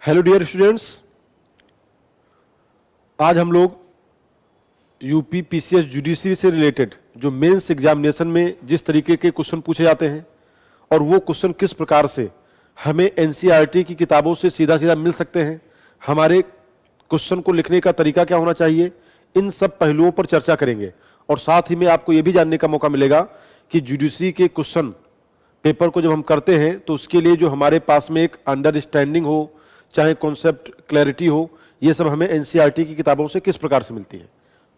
Hello dear students, आज हम लोग यूपी पीसीएस जुडिशरी से रिलेटेड जो मेंस एग्जामिनेशन में जिस तरीके के क्वेश्चन पूछे जाते हैं और वो क्वेश्चन किस प्रकार से हमें एनसीईआरटी की किताबों से सीधा सीधा मिल सकते हैं, हमारे क्वेश्चन को लिखने का तरीका क्या होना चाहिए, इन सब पहलुओं पर चर्चा करेंगे। और साथ ही में आपको ये भी जानने का मौका मिलेगा कि जुडिशरी के क्वेश्चन पेपर को जब हम करते हैं तो उसके लिए जो हमारे पास में एक अंडरस्टैंडिंग हो, चाहे कॉन्सेप्ट क्लैरिटी हो, ये सब हमें एनसीईआरटी की किताबों से किस प्रकार से मिलती है।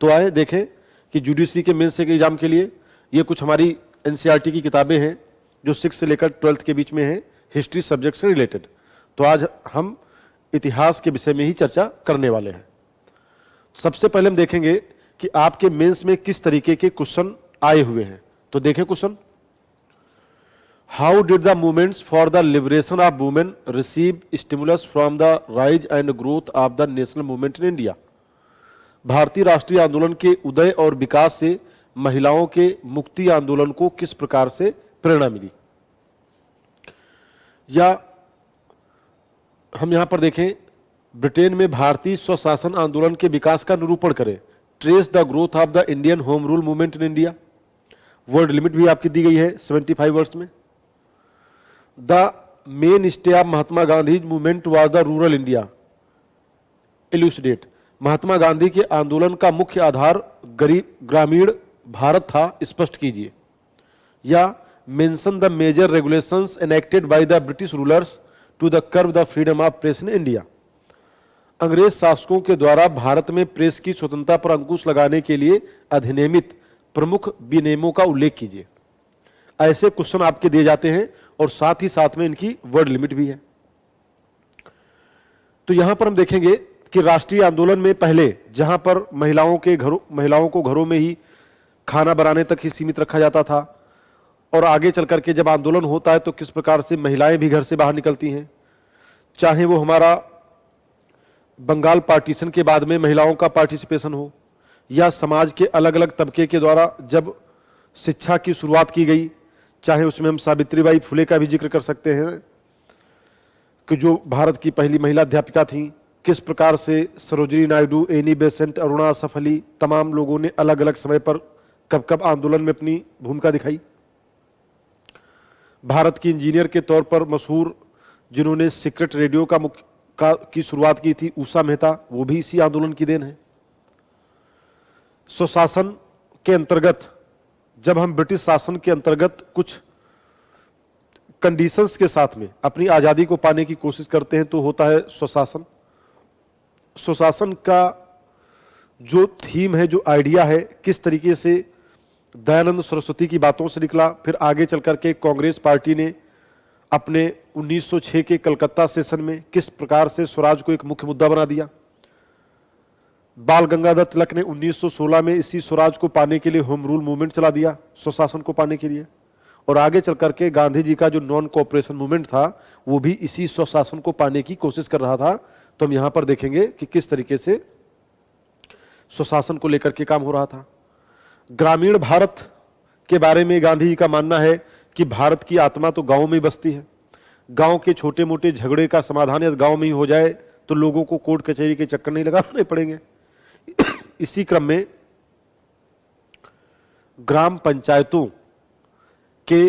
तो आए देखें कि जुडिशरी के मेंस के एग्जाम के लिए ये कुछ हमारी एनसीईआरटी की किताबें हैं जो 6 से लेकर 12th के बीच में हैं, हिस्ट्री सब्जेक्ट से रिलेटेड। तो आज हम इतिहास के विषय में ही चर्चा करने वाले हैं। सबसे पहले हम देखेंगे कि आपके मेंस में किस तरीके के क्वेश्चन आए हुए हैं। तो देखें question, how did the movements for the liberation of women receive stimulus from the rise and growth of the national movement in India. भारतीय राष्ट्रीय आंदोलन के उदय और विकास से महिलाओं के मुक्ति आंदोलन को किस प्रकार से प्रेरणा मिली। या हम यहां पर देखें, ब्रिटेन में भारतीय स्वशासन आंदोलन के विकास का निरूपण करें, trace the growth of the Indian home rule movement in India. Word limit भी आपकी दी गई है 75 वर्ड्स में। The main stay of Mahatma Gandhi movement was the rural India, elucidate. Mahatma Gandhi के आंदोलन का मुख्य आधार गरीब ग्रामीण भारत था, स्पष्ट कीजिए। या mention the major regulations enacted by the British rulers to the curb the freedom of press in India. अंग्रेज शासकों के द्वारा भारत में प्रेस की स्वतंत्रता पर अंकुश लगाने के लिए अधिनियमित प्रमुख विनियमों का उल्लेख कीजिए। ऐसे क्वेश्चन आपके दिए जाते हैं और साथ ही साथ में इनकी वर्ड लिमिट भी है। तो यहां पर हम देखेंगे कि राष्ट्रीय आंदोलन में पहले जहां पर महिलाओं को घरों में ही खाना बनाने तक ही सीमित रखा जाता था, और आगे चल करके जब आंदोलन होता है तो किस प्रकार से महिलाएं भी घर से बाहर निकलती हैं। चाहे वो हमारा बंगाल पार्टीशन के बाद में महिलाओं का पार्टिसिपेशन हो, या समाज के अलग अलग तबके के द्वारा जब शिक्षा की शुरुआत की गई, चाहे उसमें हम सावित्रीबाई फुले का भी जिक्र कर सकते हैं कि जो भारत की पहली महिला अध्यापिका थीं, किस प्रकार से सरोजिनी नायडू, एनी बेसेंट, अरुणा असफ अली, तमाम लोगों ने अलग अलग समय पर कब कब आंदोलन में अपनी भूमिका दिखाई। भारत की इंजीनियर के तौर पर मशहूर जिन्होंने सीक्रेट रेडियो की शुरुआत की थी, उषा मेहता, वो भी इसी आंदोलन की देन है। स्वशासन के अंतर्गत जब हम ब्रिटिश शासन के अंतर्गत कुछ कंडीशंस के साथ में अपनी आजादी को पाने की कोशिश करते हैं तो होता है स्वशासन। स्वशासन का जो थीम है, जो आइडिया है, किस तरीके से दयानंद सरस्वती की बातों से निकला, फिर आगे चल करके कांग्रेस पार्टी ने अपने 1906 के कलकत्ता सेशन में किस प्रकार से स्वराज को एक मुख्य मुद्दा बना दिया। बाल गंगाधर तिलक ने 1916 में इसी स्वराज को पाने के लिए होम रूल मूवमेंट चला दिया, स्वशासन को पाने के लिए। और आगे चल करके गांधी जी का जो नॉन कोऑपरेशन मूवमेंट था वो भी इसी स्वशासन को पाने की कोशिश कर रहा था। तो हम यहां पर देखेंगे कि किस तरीके से स्वशासन को लेकर के काम हो रहा था। ग्रामीण भारत के बारे में गांधी जी का मानना है कि भारत की आत्मा तो गांव में ही बसती है। गांव के छोटे मोटे झगड़े का समाधान यदि गांव में ही हो जाए तो लोगों को कोर्ट कचहरी के चक्कर नहीं लगाने पड़ेंगे। इसी क्रम में ग्राम पंचायतों के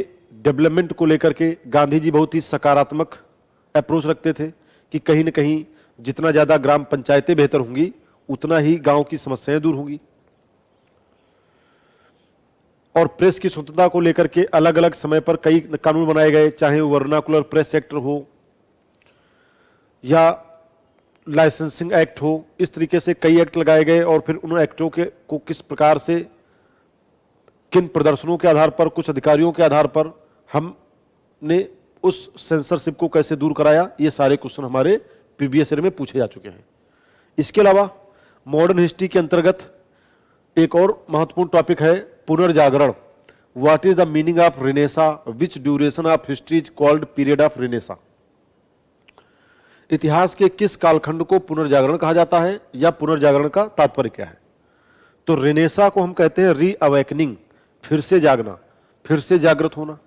डेवलपमेंट को लेकर के गांधी जी बहुत ही सकारात्मक अप्रोच रखते थे कि कहीं ना कहीं जितना ज्यादा ग्राम पंचायतें बेहतर होंगी उतना ही गांव की समस्याएं दूर होंगी। और प्रेस की स्वतंत्रता को लेकर के अलग अलग समय पर कई कानून बनाए गए, चाहे वो वर्नाकुलर प्रेस एक्ट हो या लाइसेंसिंग एक्ट हो। इस तरीके से कई एक्ट लगाए गए और फिर उन एक्टों को किस प्रकार से, किन प्रदर्शनों के आधार पर, कुछ अधिकारियों के आधार पर हमने उस सेंसरशिप को कैसे दूर कराया, ये सारे क्वेश्चन हमारे प्रीवियस ईयर में पूछे जा चुके हैं। इसके अलावा मॉडर्न हिस्ट्री के अंतर्गत एक और महत्वपूर्ण टॉपिक है पुनर्जागरण। What is the meaning of renaissance, which duration of history is called period of renaissance. इतिहास के किस कालखंड को पुनर्जागरण कहा जाता है या पुनर्जागरण का तात्पर्य क्या है। तो रिनेसा को हम कहते हैं री अवेकनिंग, फिर से जागना, फिर से जागृत होना।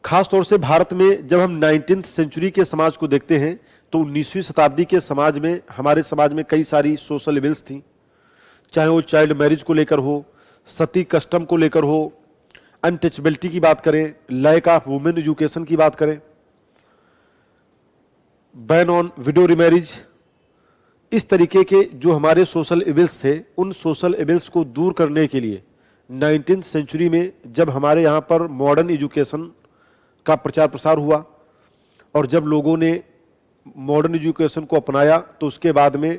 खास तौर से भारत में जब हम 19वीं सेंचुरी के समाज को देखते हैं तो 19वीं शताब्दी के समाज में, हमारे समाज में कई सारी सोशल इविल्स थी, चाहे वो चाइल्ड मैरिज को लेकर हो, सती कस्टम को लेकर हो, अनटचेबिलिटी की बात करें, लैक ऑफ वुमेन एजुकेशन की बात करें, बैन ऑन विडो रिमैरिज, इस तरीके के जो हमारे सोशल इविल्स थे, उन सोशल इविल्स को दूर करने के लिए 19वीं सेंचुरी में जब हमारे यहाँ पर मॉडर्न एजुकेशन का प्रचार प्रसार हुआ और जब लोगों ने मॉडर्न एजुकेशन को अपनाया, तो उसके बाद में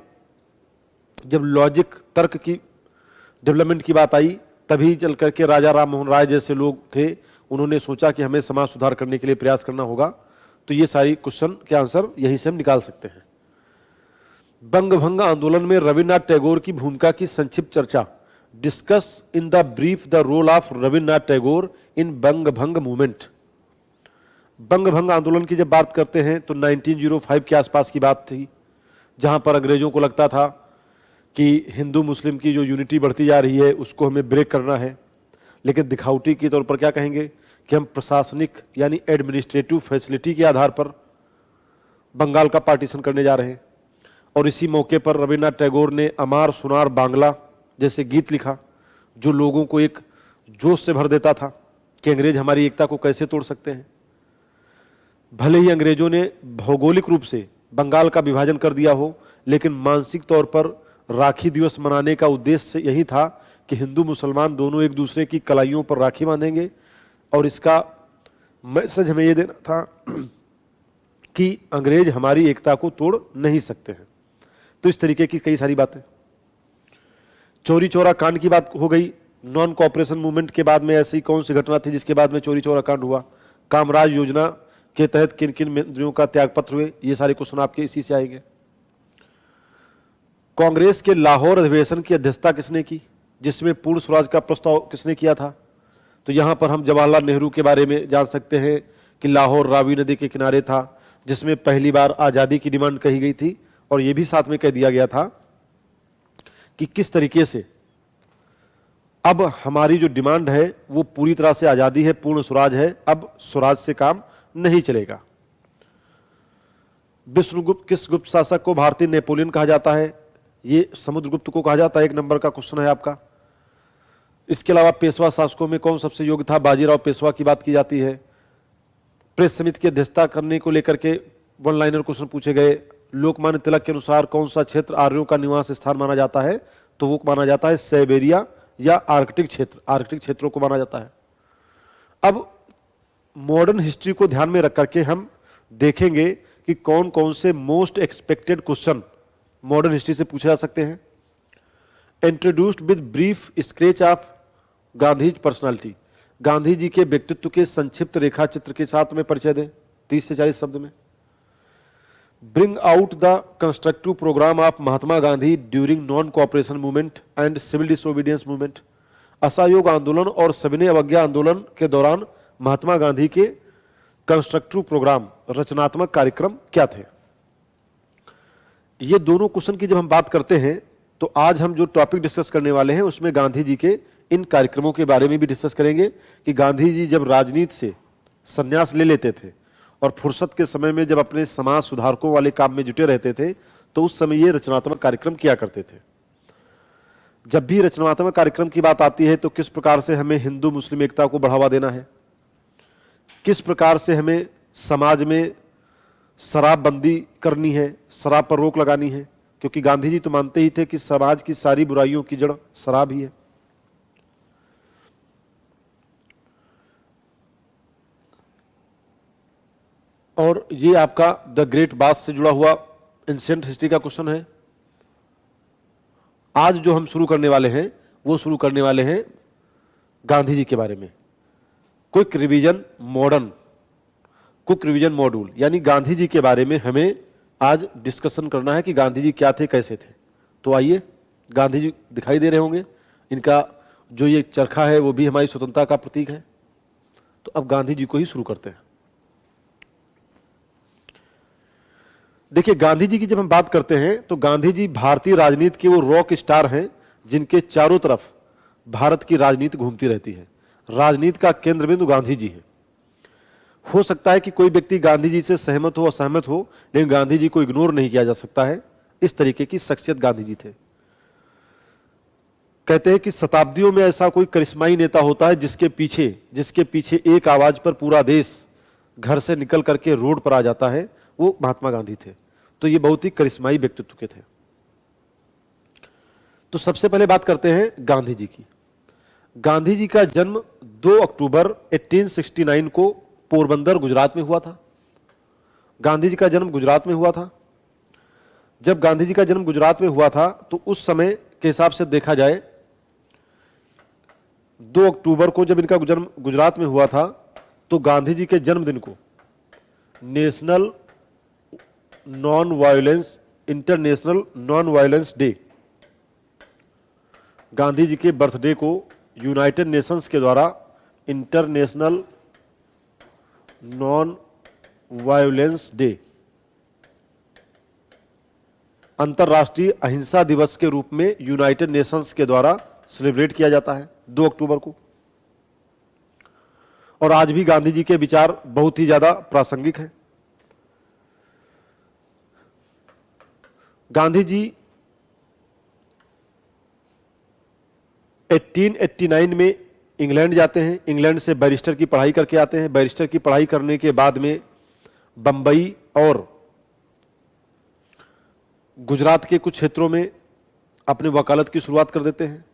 जब लॉजिक तर्क की डेवलपमेंट की बात आई, तभी चल करके राजा राम मोहन राय जैसे लोग थे, उन्होंने सोचा कि हमें समाज सुधार करने के लिए प्रयास करना होगा। तो ये सारी क्वेश्चन के आंसर यहीं से हम निकाल सकते हैं। बंग भंग आंदोलन में रविन्द्रनाथ टैगोर की भूमिका की संक्षिप्त चर्चा। Discuss in the brief the role of Rabindranath Tagore in Bang Bhang movement. बंग भंग आंदोलन की जब बात करते हैं तो 1905 के आसपास की बात थी, जहां पर अंग्रेजों को लगता था कि हिंदू मुस्लिम की जो यूनिटी बढ़ती जा रही है उसको हमें ब्रेक करना है, लेकिन दिखावटी के तौर पर क्या कहेंगे कि हम प्रशासनिक यानी एडमिनिस्ट्रेटिव फैसिलिटी के आधार पर बंगाल का पार्टीशन करने जा रहे हैं। और इसी मौके पर रविन्द्रनाथ टैगोर ने अमार सुनार बांग्ला जैसे गीत लिखा, जो लोगों को एक जोश से भर देता था कि अंग्रेज हमारी एकता को कैसे तोड़ सकते हैं। भले ही अंग्रेजों ने भौगोलिक रूप से बंगाल का विभाजन कर दिया हो, लेकिन मानसिक तौर पर राखी दिवस मनाने का उद्देश्य यही था कि हिंदू मुसलमान दोनों एक दूसरे की कलाइयों पर राखी बांधेंगे, और इसका मैसेज हमें यह देना था कि अंग्रेज हमारी एकता को तोड़ नहीं सकते हैं। तो इस तरीके की कई सारी बातें। चौरी चौरा कांड की बात हो गई। नॉन कोऑपरेशन मूवमेंट के बाद में ऐसी कौन सी घटना थी जिसके बाद में चौरी चौरा कांड हुआ? कामराज योजना के तहत किन किन मंत्रियों का त्यागपत्र हुए? ये सारे क्वेश्चन आपके इसी से आएंगे। कांग्रेस के लाहौर अधिवेशन की अध्यक्षता किसने की, जिसमें पूर्ण स्वराज का प्रस्ताव किसने किया था? तो यहां पर हम जवाहरलाल नेहरू के बारे में जान सकते हैं कि लाहौर रावी नदी के किनारे था, जिसमें पहली बार आजादी की डिमांड कही गई थी, और यह भी साथ में कह दिया गया था कि किस तरीके से अब हमारी जो डिमांड है वो पूरी तरह से आजादी है, पूर्ण स्वराज है, अब स्वराज से काम नहीं चलेगा। विष्णुगुप्त किस गुप्त शासक को भारतीय नेपोलियन कहा जाता है? ये समुद्रगुप्त को कहा जाता है। 1 नंबर का क्वेश्चन है आपका। इसके अलावा पेशवा शासकों में कौन सबसे योग्य था? बाजीराव पेशवा की बात की जाती है। प्रेस समिति की अध्यक्षता करने को लेकर के 1 लाइनर क्वेश्चन पूछे गए। लोकमान्य तिलक के अनुसार कौन सा क्षेत्र आर्यों का निवास स्थान माना जाता है? तो वो माना जाता है साइबेरिया या आर्कटिक क्षेत्र, आर्कटिक क्षेत्रों को माना जाता है। अब मॉडर्न हिस्ट्री को ध्यान में रख करके हम देखेंगे कि कौन कौन से most expected question modern history से पूछे जा सकते हैं। Introduced with brief sketch of Gandhi's personality. Gandhi ji के व्यक्तित्व के संक्षिप्त रेखा चित्र के साथ में परिचय दें 30 से 40 शब्द में। Bring out the constructive programme of Mahatma Gandhi during non cooperation movement and civil disobedience movement. असहयोग आंदोलन और सविनय अवज्ञा आंदोलन के दौरान महात्मा गांधी के कंस्ट्रक्टिव प्रोग्राम, रचनात्मक कार्यक्रम क्या थे? ये दोनों क्वेश्चन की जब हम बात करते हैं तो आज हम जो टॉपिक डिस्कस करने वाले हैं उसमें गांधी जी के इन कार्यक्रमों के बारे में भी डिस्कस करेंगे कि गांधी जी जब राजनीति से संन्यास ले लेते थे और फुर्सत के समय में जब अपने समाज सुधारकों वाले काम में जुटे रहते थे तो उस समय ये रचनात्मक कार्यक्रम किया करते थे। जब भी रचनात्मक कार्यक्रम की बात आती है तो किस प्रकार से हमें हिंदू मुस्लिम एकता को बढ़ावा देना है, किस प्रकार से हमें समाज में शराबबंदी करनी है, शराब पर रोक लगानी है, क्योंकि गांधी जी तो मानते ही थे कि समाज की सारी बुराइयों की जड़ शराब ही है। और ये आपका द ग्रेट बाथ से जुड़ा हुआ एंशिएंट हिस्ट्री का क्वेश्चन है। आज जो हम शुरू करने वाले हैं वो शुरू करने वाले हैं गांधी जी के बारे में। Quick revision modern, quick revision module, यानी गांधी जी के बारे में हमें आज डिस्कशन करना है कि गांधी जी क्या थे, कैसे थे। तो आइए, गांधी जी दिखाई दे रहे होंगे, इनका जो ये चरखा है वो भी हमारी स्वतंत्रता का प्रतीक है। तो अब गांधी जी को ही शुरू करते हैं। देखिए, गांधी जी की जब हम बात करते हैं तो गांधी जी भारतीय राजनीति के वो रॉक स्टार हैं जिनके चारों तरफ भारत की राजनीति घूमती रहती है। राजनीति का केंद्र बिंदु गांधी जी है। हो सकता है कि कोई व्यक्ति गांधी जी से सहमत हो, असहमत हो, लेकिन गांधी जी को इग्नोर नहीं किया जा सकता है। इस तरीके की शख्सियत गांधी जी थे। कहते हैं कि शताब्दियों में ऐसा कोई करिश्माई नेता होता है जिसके पीछे एक आवाज पर पूरा देश घर से निकल करके रोड पर आ जाता है, वो महात्मा गांधी थे। तो ये बहुत ही करिश्माई व्यक्तित्व के थे। तो सबसे पहले बात करते हैं गांधी जी की। गांधी जी का जन्म 2 अक्टूबर 1869 को पोरबंदर गुजरात में हुआ था। गांधी जी का जन्म गुजरात में हुआ था। जब गांधी जी का जन्म गुजरात में हुआ था तो उस समय के हिसाब से देखा जाए 2 अक्टूबर को जब इनका जन्म गुजरात में हुआ था तो गांधी जी के जन्मदिन को national non violence international non violence day, Gandhi ji के बर्थडे को यूनाइटेड नेशंस के द्वारा इंटरनेशनल नॉन वायलेंस डे, अंतर्राष्ट्रीय अहिंसा दिवस के रूप में यूनाइटेड नेशंस के द्वारा सेलिब्रेट किया जाता है 2 अक्टूबर को। और आज भी गांधी जी के विचार बहुत ही ज्यादा प्रासंगिक हैं। गांधी जी 1889 में इंग्लैंड जाते हैं। इंग्लैंड से बैरिस्टर की पढ़ाई करके आते हैं। बैरिस्टर की पढ़ाई करने के बाद में बंबई और गुजरात के कुछ क्षेत्रों में अपने वकालत की शुरुआत कर देते हैं।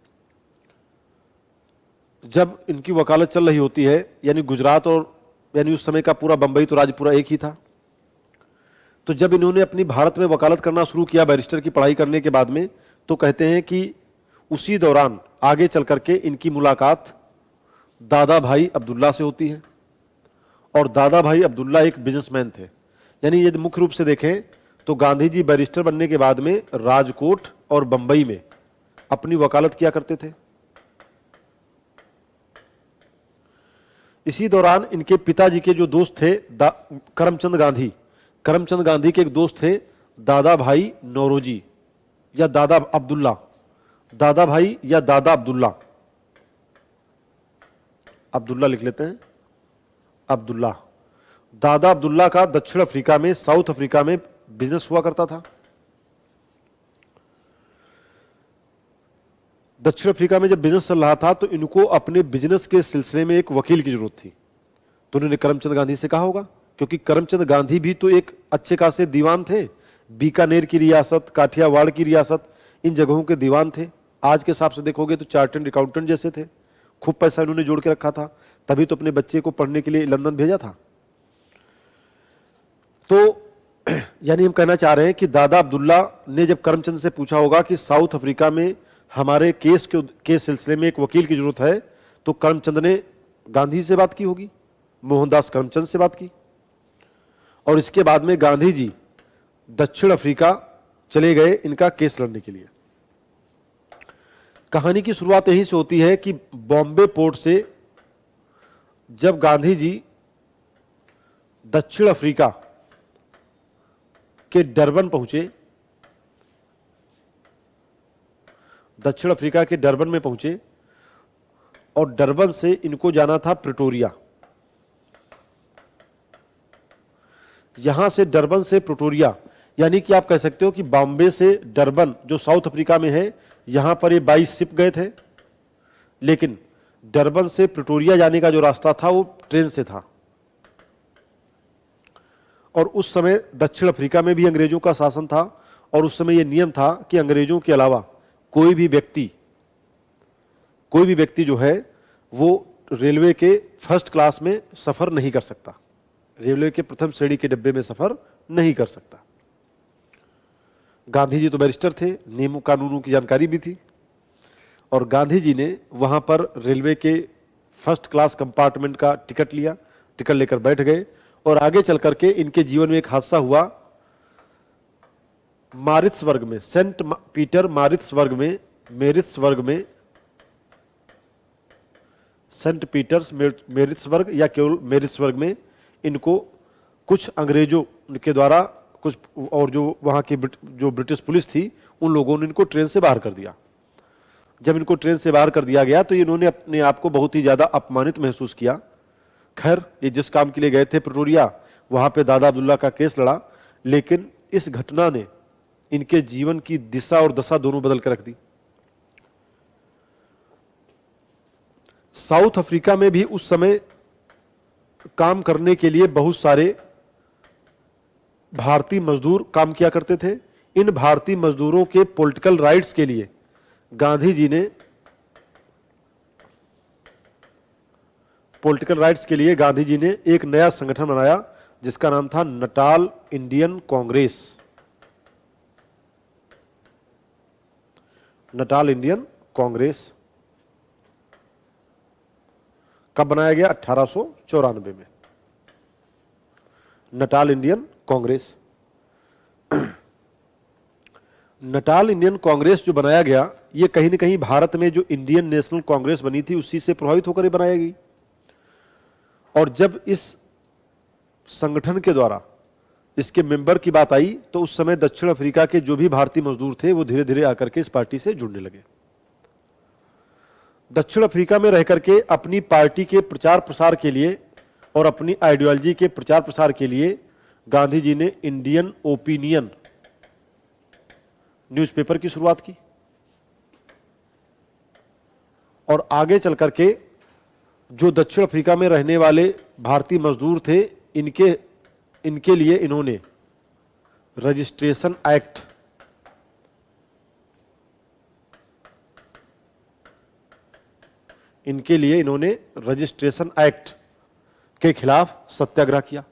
जब इनकी वकालत चल रही होती है, यानी गुजरात और यानी उस समय का पूरा बंबई तो राज्य पूरा एक ही था, तो जब इन्होंने अपनी भारत में वकालत करना शुरू किया बैरिस्टर की पढ़ाई करने के बाद में, तो कहते हैं कि उसी दौरान आगे चल करके इनकी मुलाकात दादा भाई अब्दुल्ला से होती है। और दादा भाई अब्दुल्ला एक बिजनेसमैन थे। यानी यदि मुख्य रूप से देखें तो गांधी जी बैरिस्टर बनने के बाद में राजकोट और बंबई में अपनी वकालत किया करते थे। इसी दौरान इनके पिताजी के जो दोस्त थे करमचंद गांधी के एक दोस्त थे दादा भाई नौरोजी या दादा अब्दुल्ला, दादा भाई या दादा अब्दुल्ला, अब्दुल्ला लिख लेते हैं, अब्दुल्ला। दादा अब्दुल्ला का दक्षिण अफ्रीका में, साउथ अफ्रीका में बिजनेस हुआ करता था। दक्षिण अफ्रीका में जब बिजनेस चल रहा था तो इनको अपने बिजनेस के सिलसिले में एक वकील की जरूरत थी। तो उन्होंने करमचंद गांधी से कहा होगा, क्योंकि करमचंद गांधी भी तो एक अच्छे खासे दीवान थे। बीकानेर की रियासत, काठियावाड़ की रियासत, इन जगहों के दीवान थे। आज के हिसाब से देखोगे तो चार्टर्ड अकाउंटेंट जैसे थे। खूब पैसा इन्होंने जोड़ के रखा था, तभी तो अपने बच्चे को पढ़ने के लिए लंदन भेजा था। तो यानी हम कहना चाह रहे हैं कि दादा अब्दुल्ला ने जब करमचंद से पूछा होगा कि साउथ अफ्रीका में हमारे के सिलसिले में एक वकील की जरूरत है, तो करमचंद ने गांधी से बात की होगी, मोहनदास करमचंद से बात की। और इसके बाद में गांधी जी दक्षिण अफ्रीका चले गए इनका केस लड़ने के लिए। कहानी की शुरुआत यहीं से होती है कि बॉम्बे पोर्ट से जब गांधी जी दक्षिण अफ्रीका के डरबन पहुंचे, दक्षिण अफ्रीका के डरबन में पहुंचे और डरबन से इनको जाना था प्रिटोरिया। यहां से डरबन से प्रिटोरिया, यानी कि आप कह सकते हो कि बॉम्बे से डरबन जो साउथ अफ्रीका में है, यहां पर ये 22 शिप गए थे। लेकिन डरबन से प्रिटोरिया जाने का जो रास्ता था वो ट्रेन से था। और उस समय दक्षिण अफ्रीका में भी अंग्रेजों का शासन था और उस समय यह नियम था कि अंग्रेजों के अलावा कोई भी व्यक्ति जो है वो रेलवे के फर्स्ट क्लास में सफर नहीं कर सकता, रेलवे के प्रथम श्रेणी के डिब्बे में सफर नहीं कर सकता। गांधी जी तो बैरिस्टर थे, नियमों कानूनों की जानकारी भी थी, और गांधी जी ने वहां पर रेलवे के फर्स्ट क्लास कंपार्टमेंट का टिकट लिया, टिकट लेकर बैठ गए। और आगे चल करके इनके जीवन में एक हादसा हुआ मारित्सबर्ग में, सेंट पीटर मारित्सबर्ग में, सेंट पीटर्स मेरिट्सबर्ग या केवल मेरिट्सबर्ग में इनको कुछ अंग्रेजों के द्वारा कुछ, और जो वहां की जो ब्रिटिश पुलिस थी उन लोगों ने इनको ट्रेन से बाहर कर दिया। जब इनको ट्रेन से बाहर कर दिया गया तो इन्होंने अपने आप को बहुत ही ज्यादा अपमानित महसूस किया। खैर, ये जिस काम के लिए गए थे प्रिटोरिया, वहां पे दादा अब्दुल्ला का केस लड़ा, लेकिन इस घटना ने इनके जीवन की दिशा और दशा दोनों बदल कर रख दी। साउथ अफ्रीका में भी उस समय काम करने के लिए बहुत सारे भारतीय मजदूर काम किया करते थे। इन भारतीय मजदूरों के पॉलिटिकल राइट्स के लिए गांधी जी ने एक नया संगठन बनाया जिसका नाम था Natal Indian Congress. Natal Indian Congress कब बनाया गया? 1894 में। Natal Indian Congress Natal Indian Congress जो बनाया गया, ये कहीं ना कहीं भारत में जो इंडियन नेशनल कांग्रेस बनी थी उसी से प्रभावित होकर ये बनाया गई। और जब इस संगठन के द्वारा इसके मेंबर की बात आई तो उस समय दक्षिण अफ्रीका के जो भी भारतीय मजदूर थे वो धीरे धीरे आकर के इस पार्टी से जुड़ने लगे। दक्षिण अफ्रीका में रहकर के अपनी पार्टी के प्रचार प्रसार के लिए और अपनी आइडियोलॉजी के प्रचार प्रसार के लिए गांधी जी ने इंडियन ओपिनियन न्यूज़पेपर की शुरुआत की। और आगे चल करके जो दक्षिण अफ्रीका में रहने वाले भारतीय मजदूर थे, इनके लिए इन्होंने रजिस्ट्रेशन एक्ट के खिलाफ सत्याग्रह किया।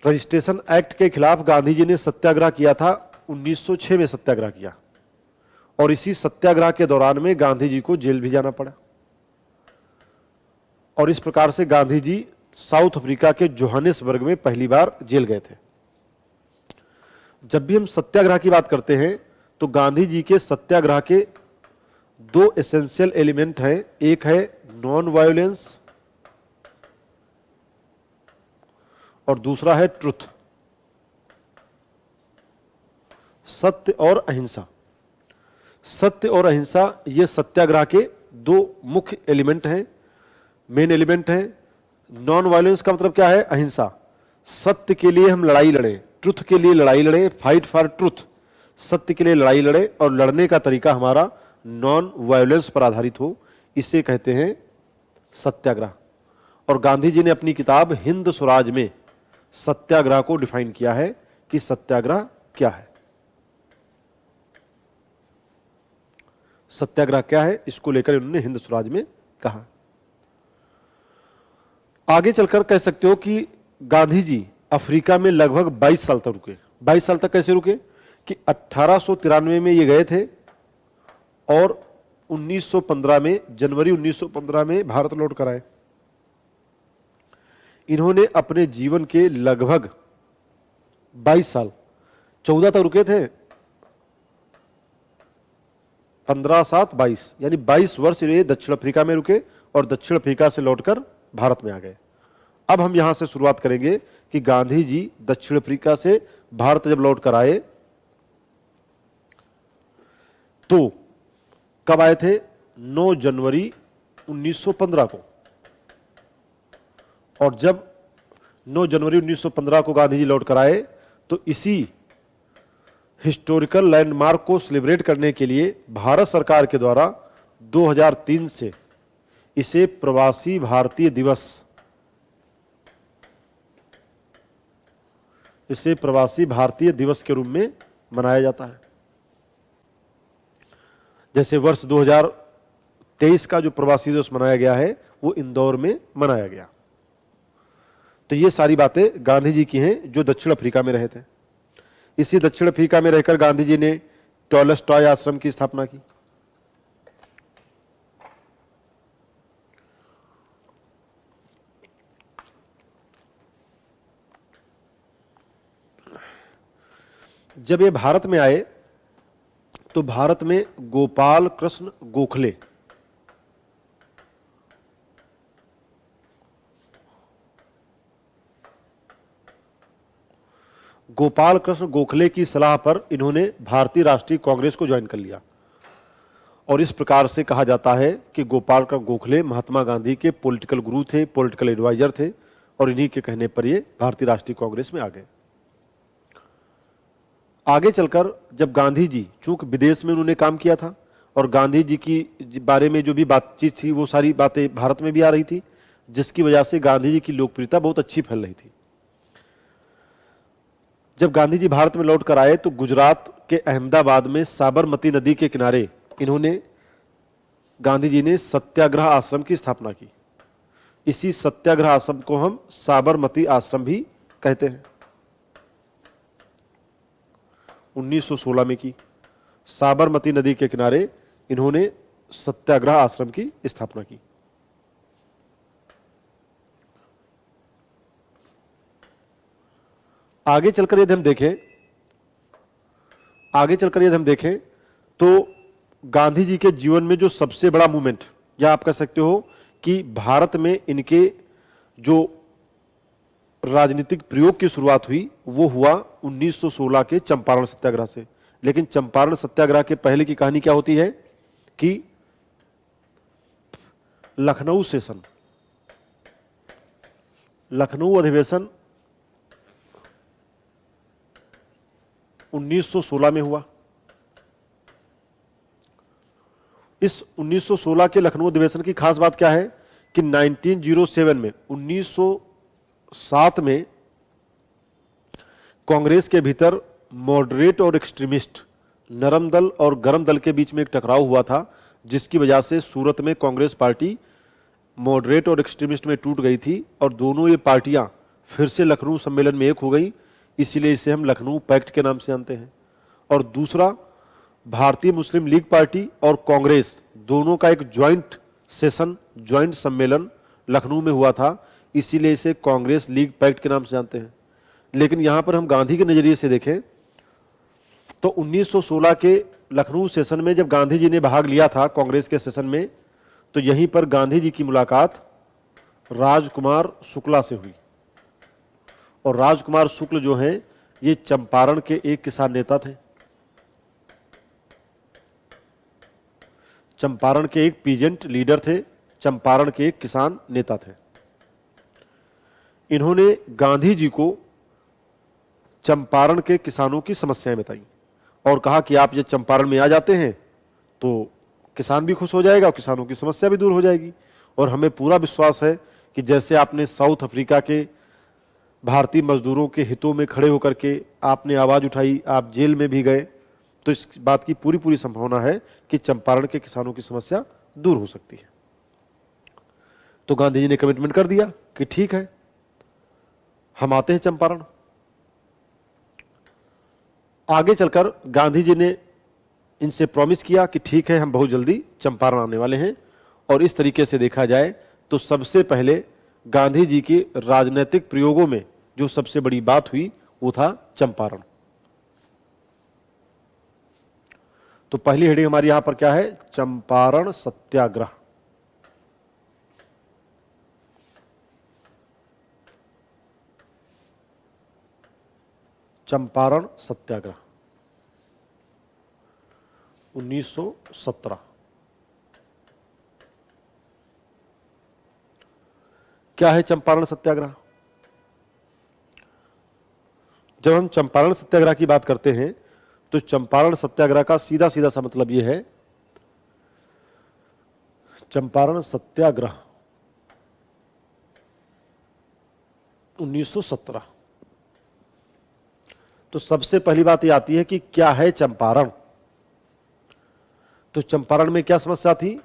रजिस्ट्रेशन एक्ट के खिलाफ गांधी जी ने सत्याग्रह किया था, 1906 में सत्याग्रह किया। और इसी सत्याग्रह के दौरान में गांधी जी को जेल भी जाना पड़ा। और इस प्रकार से गांधी जी साउथ अफ्रीका के जोहानिसबर्ग में पहली बार जेल गए थे। जब भी हम सत्याग्रह की बात करते हैं तो गांधी जी के सत्याग्रह के दो एसेंशियल एलिमेंट हैं। एक है नॉन वायलेंस और दूसरा है ट्रुथ, सत्य और अहिंसा। सत्य और अहिंसा ये सत्याग्रह के दो मुख्य एलिमेंट हैं, मेन एलिमेंट हैं। नॉन वायलेंस का मतलब क्या है? अहिंसा। सत्य के लिए हम लड़ाई लड़े, ट्रुथ के लिए लड़ाई लड़े, फाइट फॉर ट्रुथ, सत्य के लिए लड़ाई लड़े और लड़ने का तरीका हमारा नॉन वायलेंस पर आधारित हो, इसे कहते हैं सत्याग्रह। और गांधी जी ने अपनी किताब हिंद स्वराज में सत्याग्रह को डिफाइन किया है कि सत्याग्रह क्या है। सत्याग्रह क्या है, इसको लेकर उन्होंने हिंद स्वराज में कहा। आगे चलकर कह सकते हो कि गांधी जी अफ्रीका में लगभग 22 साल तक रुके। 22 साल तक कैसे रुके कि 1893 में ये गए थे और 1915 में, जनवरी 1915 में भारत लौट कर आए। इन्होंने अपने जीवन के लगभग 22 साल, 14 तक रुके थे, 15 7 22 यानी 22 वर्ष ये दक्षिण अफ्रीका में रुके और दक्षिण अफ्रीका से लौटकर भारत में आ गए। अब हम यहां से शुरुआत करेंगे कि गांधी जी दक्षिण अफ्रीका से भारत जब लौट कर आए तो कब आए थे? 9 जनवरी 1915 को। और जब 9 जनवरी 1915 को गांधी जी लौट कर आए तो इसी हिस्टोरिकल लैंडमार्क को सेलिब्रेट करने के लिए भारत सरकार के द्वारा 2003 से इसे प्रवासी भारतीय दिवस के रूप में मनाया जाता है। जैसे वर्ष 2023 का जो प्रवासी दिवस मनाया गया है वो इंदौर में मनाया गया। तो ये सारी बातें गांधी जी की हैं जो दक्षिण अफ्रीका में रहे थे। इसी दक्षिण अफ्रीका में रहकर गांधी जी ने टॉलस्टॉय आश्रम की स्थापना की। जब ये भारत में आए तो भारत में गोपाल कृष्ण गोखले की सलाह पर इन्होंने भारतीय राष्ट्रीय कांग्रेस को ज्वाइन कर लिया और इस प्रकार से कहा जाता है कि गोपाल का गोखले महात्मा गांधी के पॉलिटिकल गुरु थे, पॉलिटिकल एडवाइजर थे, और इन्हीं के कहने पर ये भारतीय राष्ट्रीय कांग्रेस में आ गए। आगे चलकर जब गांधी जी, चूंकि विदेश में उन्होंने काम किया था और गांधी जी की बारे में जो भी बातचीत थी वो सारी बातें भारत में भी आ रही थी, जिसकी वजह से गांधी जी की लोकप्रियता बहुत अच्छी फैल रही थी। जब गांधी जी भारत में लौट कर आए तो गुजरात के अहमदाबाद में साबरमती नदी के किनारे इन्होंने, गांधी जी ने सत्याग्रह आश्रम की स्थापना की। इसी सत्याग्रह आश्रम को हम साबरमती आश्रम भी कहते हैं। 1916 में की, साबरमती नदी के किनारे इन्होंने सत्याग्रह आश्रम की स्थापना की। आगे चलकर यदि हम देखें तो गांधी जी के जीवन में जो सबसे बड़ा मूवमेंट, या आप कह सकते हो कि भारत में इनके जो राजनीतिक प्रयोग की शुरुआत हुई वो हुआ 1916 के चंपारण सत्याग्रह से। लेकिन चंपारण सत्याग्रह के पहले की कहानी क्या होती है कि लखनऊ सेशन, लखनऊ अधिवेशन 1916 में हुआ। इस 1916 के लखनऊ अधिवेशन की खास बात क्या है कि 1907 में 1907 में कांग्रेस के भीतर मॉडरेट और एक्सट्रीमिस्ट, नरम दल और गरम दल के बीच में एक टकराव हुआ था, जिसकी वजह से सूरत में कांग्रेस पार्टी मॉडरेट और एक्सट्रीमिस्ट में टूट गई थी और दोनों ये पार्टियां फिर से लखनऊ सम्मेलन में एक हो गई। इसीलिए इसे हम लखनऊ पैक्ट के नाम से जानते हैं। और दूसरा, भारतीय मुस्लिम लीग पार्टी और कांग्रेस दोनों का एक ज्वाइंट सेशन, ज्वाइंट सम्मेलन लखनऊ में हुआ था, इसीलिए इसे कांग्रेस लीग पैक्ट के नाम से जानते हैं। लेकिन यहां पर हम गांधी के नजरिए से देखें तो 1916 के लखनऊ सेशन में जब गांधी जी ने भाग लिया था कांग्रेस के सेशन में, तो यहीं पर गांधी जी की मुलाकात राजकुमार शुक्ला से हुई। और राजकुमार शुक्ल जो हैं ये चंपारण के एक किसान नेता थे, चंपारण के एक पीजेंट लीडर थे, चंपारण के एक किसान नेता थे। इन्होंने गांधी जी को चंपारण के किसानों की समस्याएं बताई और कहा कि आप ये चंपारण में आ जाते हैं तो किसान भी खुश हो जाएगा और किसानों की समस्या भी दूर हो जाएगी। और हमें पूरा विश्वास है कि जैसे आपने साउथ अफ्रीका के भारतीय मजदूरों के हितों में खड़े होकर के आपने आवाज उठाई, आप जेल में भी गए, तो इस बात की पूरी पूरी संभावना है कि चंपारण के किसानों की समस्या दूर हो सकती है। तो गांधी जी ने कमिटमेंट कर दिया कि ठीक है, हम आते हैं चंपारण। आगे चलकर गांधी जी ने इनसे प्रॉमिस किया कि ठीक है, हम बहुत जल्दी चंपारण आने वाले हैं। और इस तरीके से देखा जाए तो सबसे पहले गांधी जी के राजनीतिक प्रयोगों में जो सबसे बड़ी बात हुई वो था चंपारण। तो पहली हेडिंग हमारी यहां पर क्या है? चंपारण सत्याग्रह। चंपारण सत्याग्रह 1917। क्या है चंपारण सत्याग्रह? जब हम चंपारण सत्याग्रह की बात करते हैं तो चंपारण सत्याग्रह का सीधा सीधा सा मतलब यह है, चंपारण सत्याग्रह 1917। तो सबसे पहली बात यह आती है कि क्या है चंपारण। तो चंपारण में क्या समस्या थी?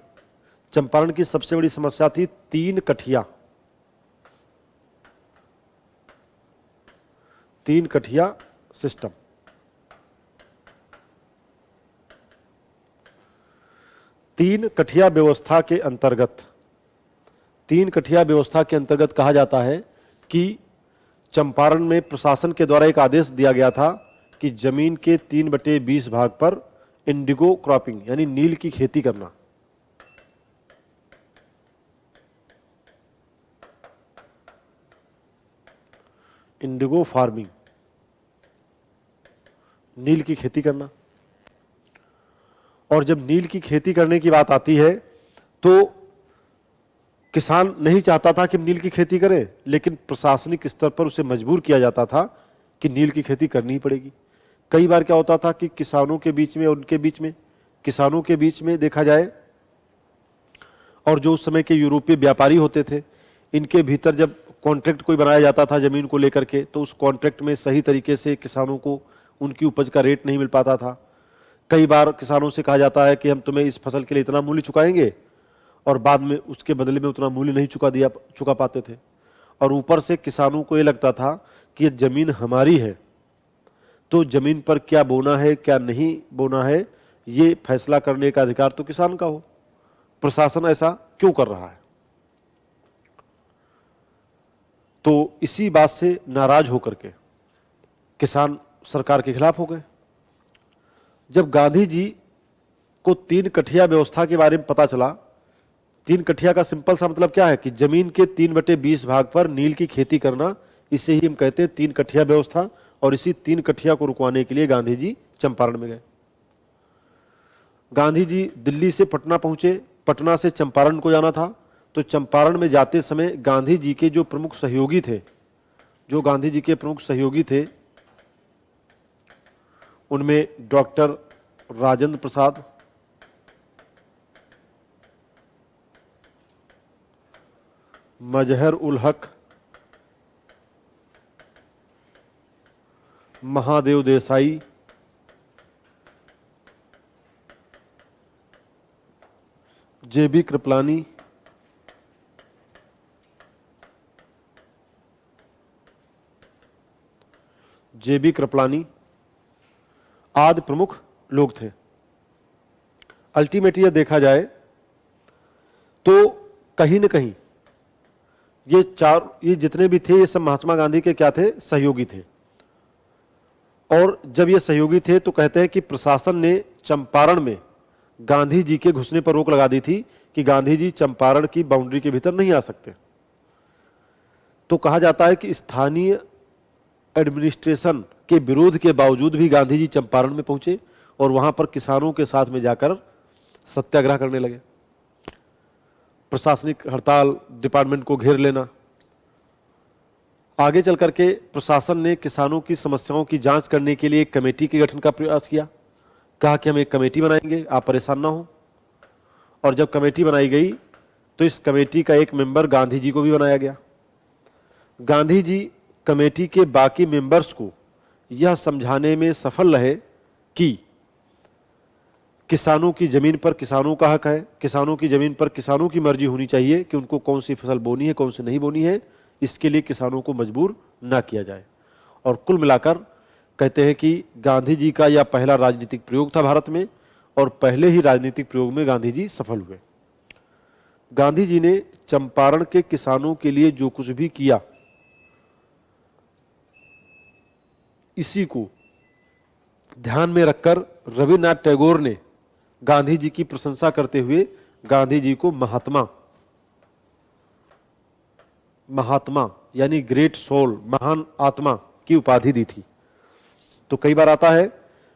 चंपारण की सबसे बड़ी समस्या थी तीन कठिया सिस्टम। तीन कठिया व्यवस्था के अंतर्गत कहा जाता है कि चंपारण में प्रशासन के द्वारा एक आदेश दिया गया था कि जमीन के 3/20 भाग पर इंडिगो क्रॉपिंग यानी नील की खेती करना। इंडिगो फार्मिंग, नील की खेती करना। और जब नील की खेती करने की बात आती है तो किसान नहीं चाहता था कि नील की खेती करे, लेकिन प्रशासनिक स्तर पर उसे मजबूर किया जाता था कि नील की खेती करनी ही पड़ेगी। कई बार क्या होता था कि किसानों के बीच में, उनके बीच में, किसानों के बीच में देखा जाए, और जो उस समय के यूरोपीय व्यापारी होते थे, इनके भीतर जब कॉन्ट्रैक्ट कोई बनाया जाता था जमीन को लेकर के, तो उस कॉन्ट्रैक्ट में सही तरीके से किसानों को उनकी उपज का रेट नहीं मिल पाता था। कई बार किसानों से कहा जाता है कि हम तुम्हें इस फसल के लिए इतना मूल्य चुकाएंगे, और बाद में उसके बदले में उतना मूल्य नहीं चुका पाते थे। और ऊपर से किसानों को ये लगता था कि ये जमीन हमारी है, तो जमीन पर क्या बोना है क्या नहीं बोना है, ये फैसला करने का अधिकार तो किसान का हो, प्रशासन ऐसा क्यों कर रहा है। तो इसी बात से नाराज होकर के किसान सरकार के खिलाफ हो गए। जब गांधी जी को 3 कठिया व्यवस्था के बारे में पता चला, 3 कठिया का सिंपल सा मतलब क्या है कि जमीन के 3/20 भाग पर नील की खेती करना, इसे ही हम कहते हैं 3 कठिया व्यवस्था। और इसी 3 कठिया को रुकवाने के लिए गांधी जी चंपारण में गए। गांधी जी दिल्ली से पटना पहुंचे, पटना से चंपारण को जाना था। तो चंपारण में जाते समय गांधी जी के जो प्रमुख सहयोगी थे, उनमें डॉक्टर राजेंद्र प्रसाद, मजहर उल हक, महादेव देसाई, जेबी कृपलानी, आदि प्रमुख लोग थे। अल्टीमेटली देखा जाए तो कहीं न कहीं ये जितने भी थे, ये सब महात्मा गांधी के क्या थे, सहयोगी थे। और जब ये सहयोगी थे तो कहते हैं कि प्रशासन ने चंपारण में गांधी जी के घुसने पर रोक लगा दी थी कि गांधी जी चंपारण की बाउंड्री के भीतर नहीं आ सकते। तो कहा जाता है कि स्थानीय एडमिनिस्ट्रेशन के विरोध के बावजूद भी गांधी जी चंपारण में पहुंचे और वहां पर किसानों के साथ में जाकर सत्याग्रह करने लगे। प्रशासनिक हड़ताल, डिपार्टमेंट को घेर लेना। आगे चल करके प्रशासन ने किसानों की समस्याओं की जांच करने के लिए एक कमेटी के गठन का प्रयास किया। कहा कि हम एक कमेटी बनाएंगे, आप परेशान ना हो। और जब कमेटी बनाई गई तो इस कमेटी का एक मेंबर गांधी जी को भी बनाया गया। गांधी जी कमेटी के बाकी मेंबर्स को यह समझाने में सफल रहे कि किसानों की जमीन पर किसानों का हक है, किसानों की जमीन पर किसानों की मर्जी होनी चाहिए कि उनको कौन सी फसल बोनी है, कौन सी नहीं बोनी है। इसके लिए किसानों को मजबूर ना किया जाए। और कुल मिलाकर कहते हैं कि गांधी जी का यह पहला राजनीतिक प्रयोग था भारत में, और पहले ही राजनीतिक प्रयोग में गांधी जी सफल हुए। गांधी जी ने चंपारण के किसानों के लिए जो कुछ भी किया, इसी को ध्यान में रखकर रविन्द्रनाथ टैगोर ने गांधी जी की प्रशंसा करते हुए गांधी जी को महात्मा यानी ग्रेट सोल, महान आत्मा की उपाधि दी थी। तो कई बार आता है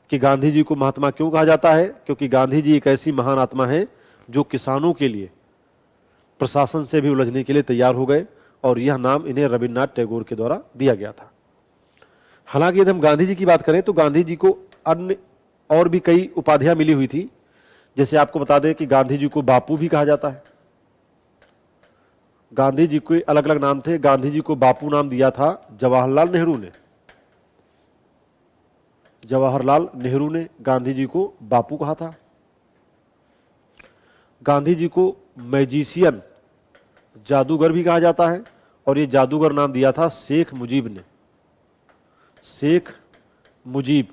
कि गांधी जी को महात्मा क्यों कहा जाता है, क्योंकि गांधी जी एक ऐसी महान आत्मा है जो किसानों के लिए प्रशासन से भी उलझने के लिए तैयार हो गए, और यह नाम इन्हें रविन्द्रनाथ टैगोर के द्वारा दिया गया था। हालांकि यदि हम गांधी जी की बात करें तो गांधी जी को अन्य और भी कई उपाधियां मिली हुई थी। जैसे आपको बता दें कि गांधी जी को बापू भी कहा जाता है। गांधी जी के अलग अलग नाम थे। गांधी जी को बापू नाम दिया था जवाहरलाल नेहरू ने गांधी जी को बापू कहा था। गांधी जी को मैजिशियन, जादूगर भी कहा जाता है, और ये जादूगर नाम दिया था शेख मुजीब ने। शेख मुजीब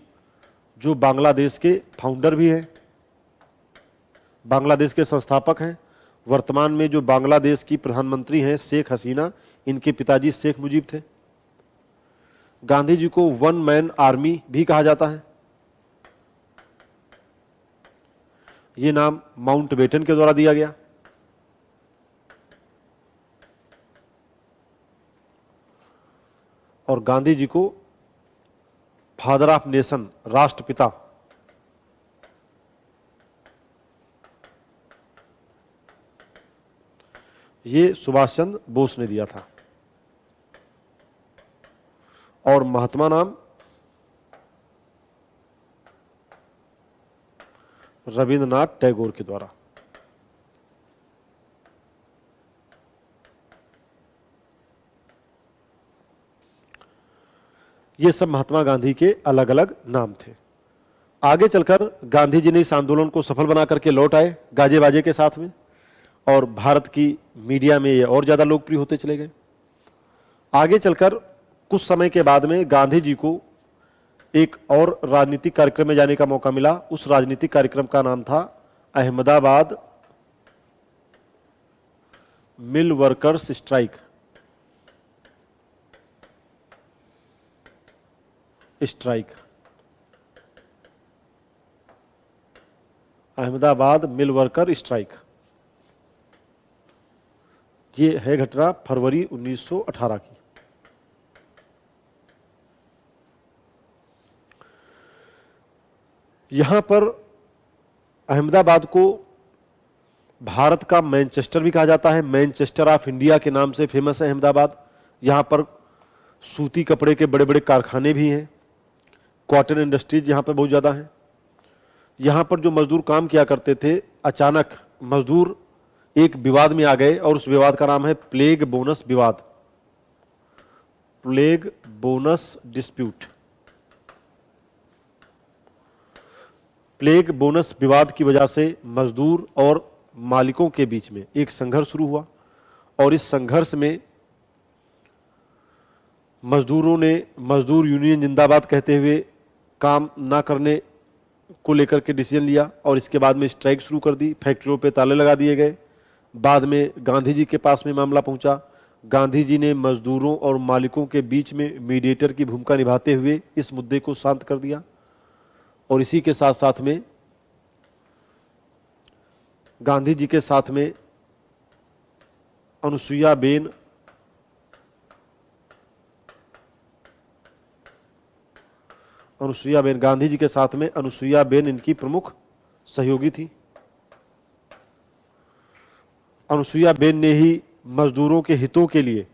जो बांग्लादेश के फाउंडर भी हैं, बांग्लादेश के संस्थापक हैं। वर्तमान में जो बांग्लादेश की प्रधानमंत्री हैं शेख हसीना, इनके पिताजी शेख मुजीब थे। गांधी जी को वन मैन आर्मी भी कहा जाता है। ये नाम माउंटबेटन के द्वारा दिया गया। और गांधी जी को फादर ऑफ नेशन, राष्ट्रपिता, ये सुभाष चंद्र बोस ने दिया था। और महात्मा नाम रविंद्रनाथ टैगोर के द्वारा। ये सब महात्मा गांधी के अलग अलग नाम थे। आगे चलकर गांधी जी ने इस आंदोलन को सफल बना करके लौट आए गाजे बाजे के साथ में, और भारत की मीडिया में ये और ज़्यादा लोकप्रिय होते चले गए। आगे चलकर कुछ समय के बाद में गांधी जी को एक और राजनीतिक कार्यक्रम में जाने का मौका मिला। उस राजनीतिक कार्यक्रम का नाम था अहमदाबाद मिल workers strike. Ahmedabad mill worker strike. ये है घटना फरवरी 1918 की। यहां पर अहमदाबाद को भारत का मैनचेस्टर भी कहा जाता है। मैनचेस्टर ऑफ इंडिया के नाम से फेमस है अहमदाबाद। यहां पर सूती कपड़े के बड़े बड़े कारखाने भी हैं। कॉटन इंडस्ट्रीज यहाँ पे बहुत ज़्यादा हैं। यहाँ पर जो मजदूर काम किया करते थे, अचानक मजदूर एक विवाद में आ गए, और उस विवाद का नाम है प्लेग बोनस विवाद, plague bonus dispute. Plague bonus विवाद की वजह से मजदूर और मालिकों के बीच में एक संघर्ष शुरू हुआ, और इस संघर्ष में मजदूरों ने मजदूर यूनियन जिंदाबाद कहते हुए काम ना करने को लेकर के डिसीजन लिया, और इसके बाद में स्ट्राइक शुरू कर दी। फैक्ट्रियों पे ताले लगा दिए गए। बाद में गांधी जी के पास में मामला पहुंचा। गांधी जी ने मजदूरों और मालिकों के बीच में मीडिएटर की भूमिका निभाते हुए इस मुद्दे को शांत कर दिया। और इसी के साथ साथ में गांधी जी के साथ में अनुसुईया बेन, गांधी जी के साथ में अनुसुईया बेन इनकी प्रमुख सहयोगी थी। अनुसुईया बेन ने ही मजदूरों के हितों के लिए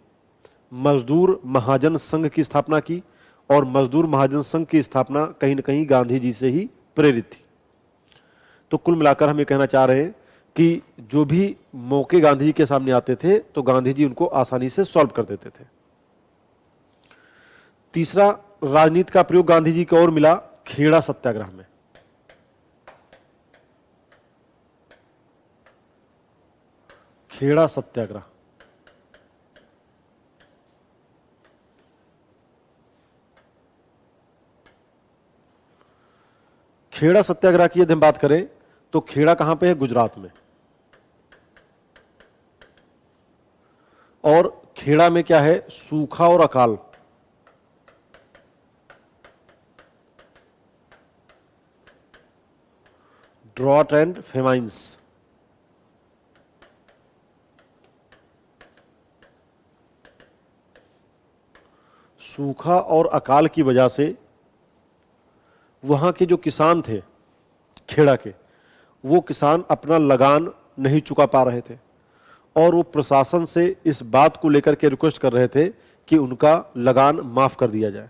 मजदूर महाजन संघ की स्थापना की, और मजदूर महाजन संघ की स्थापना कहीं न कहीं गांधी जी से ही प्रेरित थी। तो कुल मिलाकर हम ये कहना चाह रहे हैं कि जो भी मौके गांधी जी के सामने आते थे तो गांधी जी उनको आसानी से सॉल्व कर देते थे। तीसरा राजनीति का प्रयोग गांधी जी को और मिला खेड़ा सत्याग्रह में। खेड़ा सत्याग्रह, खेड़ा सत्याग्रह की यदि हम बात करें तो खेड़ा कहां पे है? गुजरात में। और खेड़ा में क्या है? सूखा और अकाल। Drought and famines. सूखा और अकाल की वजह से वहां के जो किसान थे खेड़ा के, वो किसान अपना लगान नहीं चुका पा रहे थे, और वो प्रशासन से इस बात को लेकर के रिक्वेस्ट कर रहे थे कि उनका लगान माफ कर दिया जाए।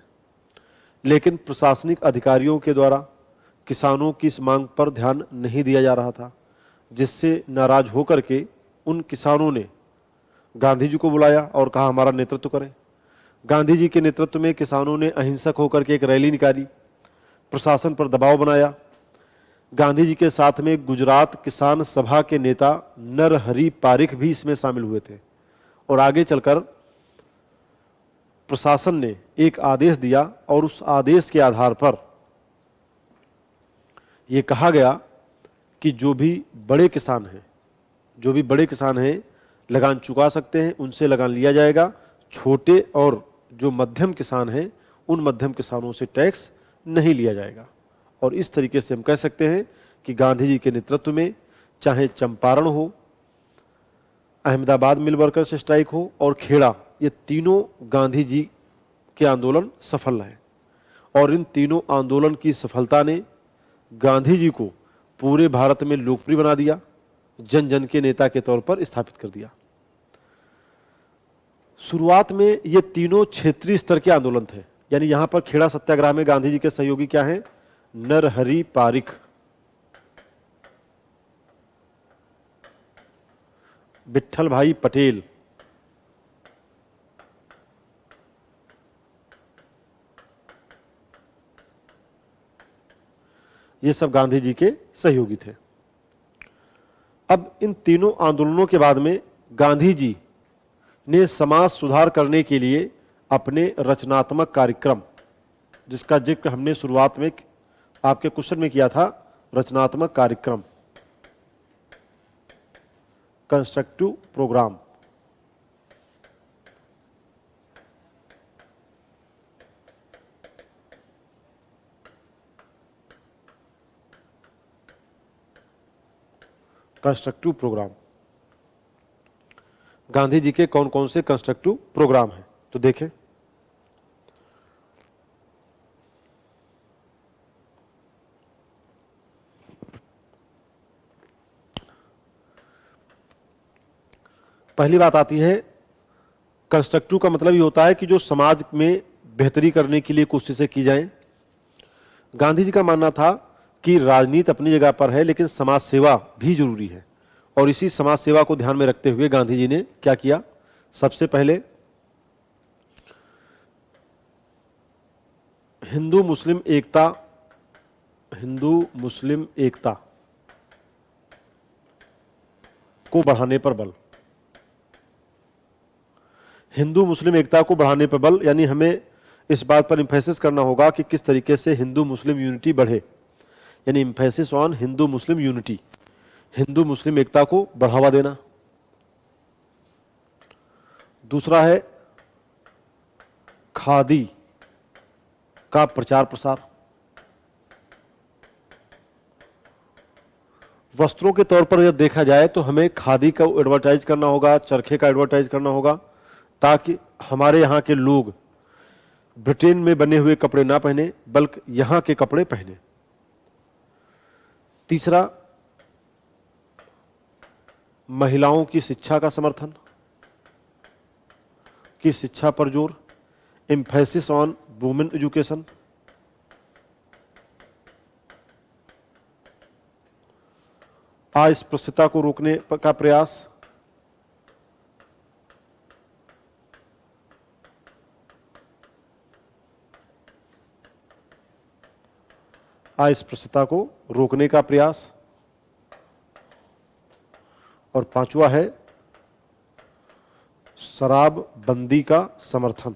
लेकिन प्रशासनिक अधिकारियों के द्वारा किसानों की इस मांग पर ध्यान नहीं दिया जा रहा था, जिससे नाराज होकर के उन किसानों ने गांधी जी को बुलाया और कहा हमारा नेतृत्व करें। गांधी जी के नेतृत्व में किसानों ने अहिंसक होकर के एक रैली निकाली, प्रशासन पर दबाव बनाया। गांधी जी के साथ में गुजरात किसान सभा के नेता नरहरि पारिख भी इसमें शामिल हुए थे, और आगे चलकर प्रशासन ने एक आदेश दिया, और उस आदेश के आधार पर यह कहा गया कि जो भी बड़े किसान हैं लगान चुका सकते हैं, उनसे लगान लिया जाएगा। छोटे और जो मध्यम किसान हैं, उन मध्यम किसानों से टैक्स नहीं लिया जाएगा। और इस तरीके से हम कह सकते हैं कि गांधी जी के नेतृत्व में चाहे चंपारण हो, अहमदाबाद मिल वर्कर्स स्ट्राइक हो और खेड़ा, ये तीनों गांधी जी के आंदोलन सफल रहे, और इन तीनों आंदोलन की सफलता ने गांधी जी को पूरे भारत में लोकप्रिय बना दिया, जन जन के नेता के तौर पर स्थापित कर दिया। शुरुआत में ये तीनों क्षेत्रीय स्तर के आंदोलन थे। यानी यहां पर खेड़ा सत्याग्रह में गांधी जी के सहयोगी क्या हैं? नरहरि पारिख, विट्ठल भाई पटेल, ये सब गांधी जी के सहयोगी थे। अब इन तीनों आंदोलनों के बाद में गांधी जी ने समाज सुधार करने के लिए अपने रचनात्मक कार्यक्रम, जिसका जिक्र हमने शुरुआत में आपके क्वेश्चन में किया था, रचनात्मक कार्यक्रम, constructive program, constructive program, Gandhi ji के कौन कौन से कंस्ट्रक्टिव प्रोग्राम हैं? तो देखें, पहली बात आती है, कंस्ट्रक्टिव का मतलब ये होता है कि जो समाज में बेहतरी करने के लिए कोशिशें की जाएं। गांधी जी का मानना था कि राजनीति अपनी जगह पर है, लेकिन समाज सेवा भी जरूरी है। और इसी समाज सेवा को ध्यान में रखते हुए गांधी जी ने क्या किया? सबसे पहले हिंदू मुस्लिम एकता को बढ़ाने पर बल, हिंदू मुस्लिम एकता को बढ़ाने पर बल, यानी हमें इस बात पर इंफेसिस करना होगा कि किस तरीके से हिंदू मुस्लिम यूनिटी बढ़े, यानी emphasis on Hindu Muslim unity, Hindu Muslim एकता को बढ़ावा देना। दूसरा है खादी का प्रचार प्रसार, वस्त्रों के तौर पर जब देखा जाए तो हमें खादी का एडवर्टाइज करना होगा, चरखे का एडवर्टाइज करना होगा, ताकि हमारे यहाँ के लोग ब्रिटेन में बने हुए कपड़े ना पहने बल्कि यहाँ के कपड़े पहने। तीसरा, महिलाओं की शिक्षा का समर्थन, की शिक्षा पर जोर, एम्फेसिस ऑन वुमेन एजुकेशन। अस्पृश्यता को रोकने का प्रयास, अस्पृश्यता को रोकने का प्रयास। और पांचवा है शराबबंदी का समर्थन।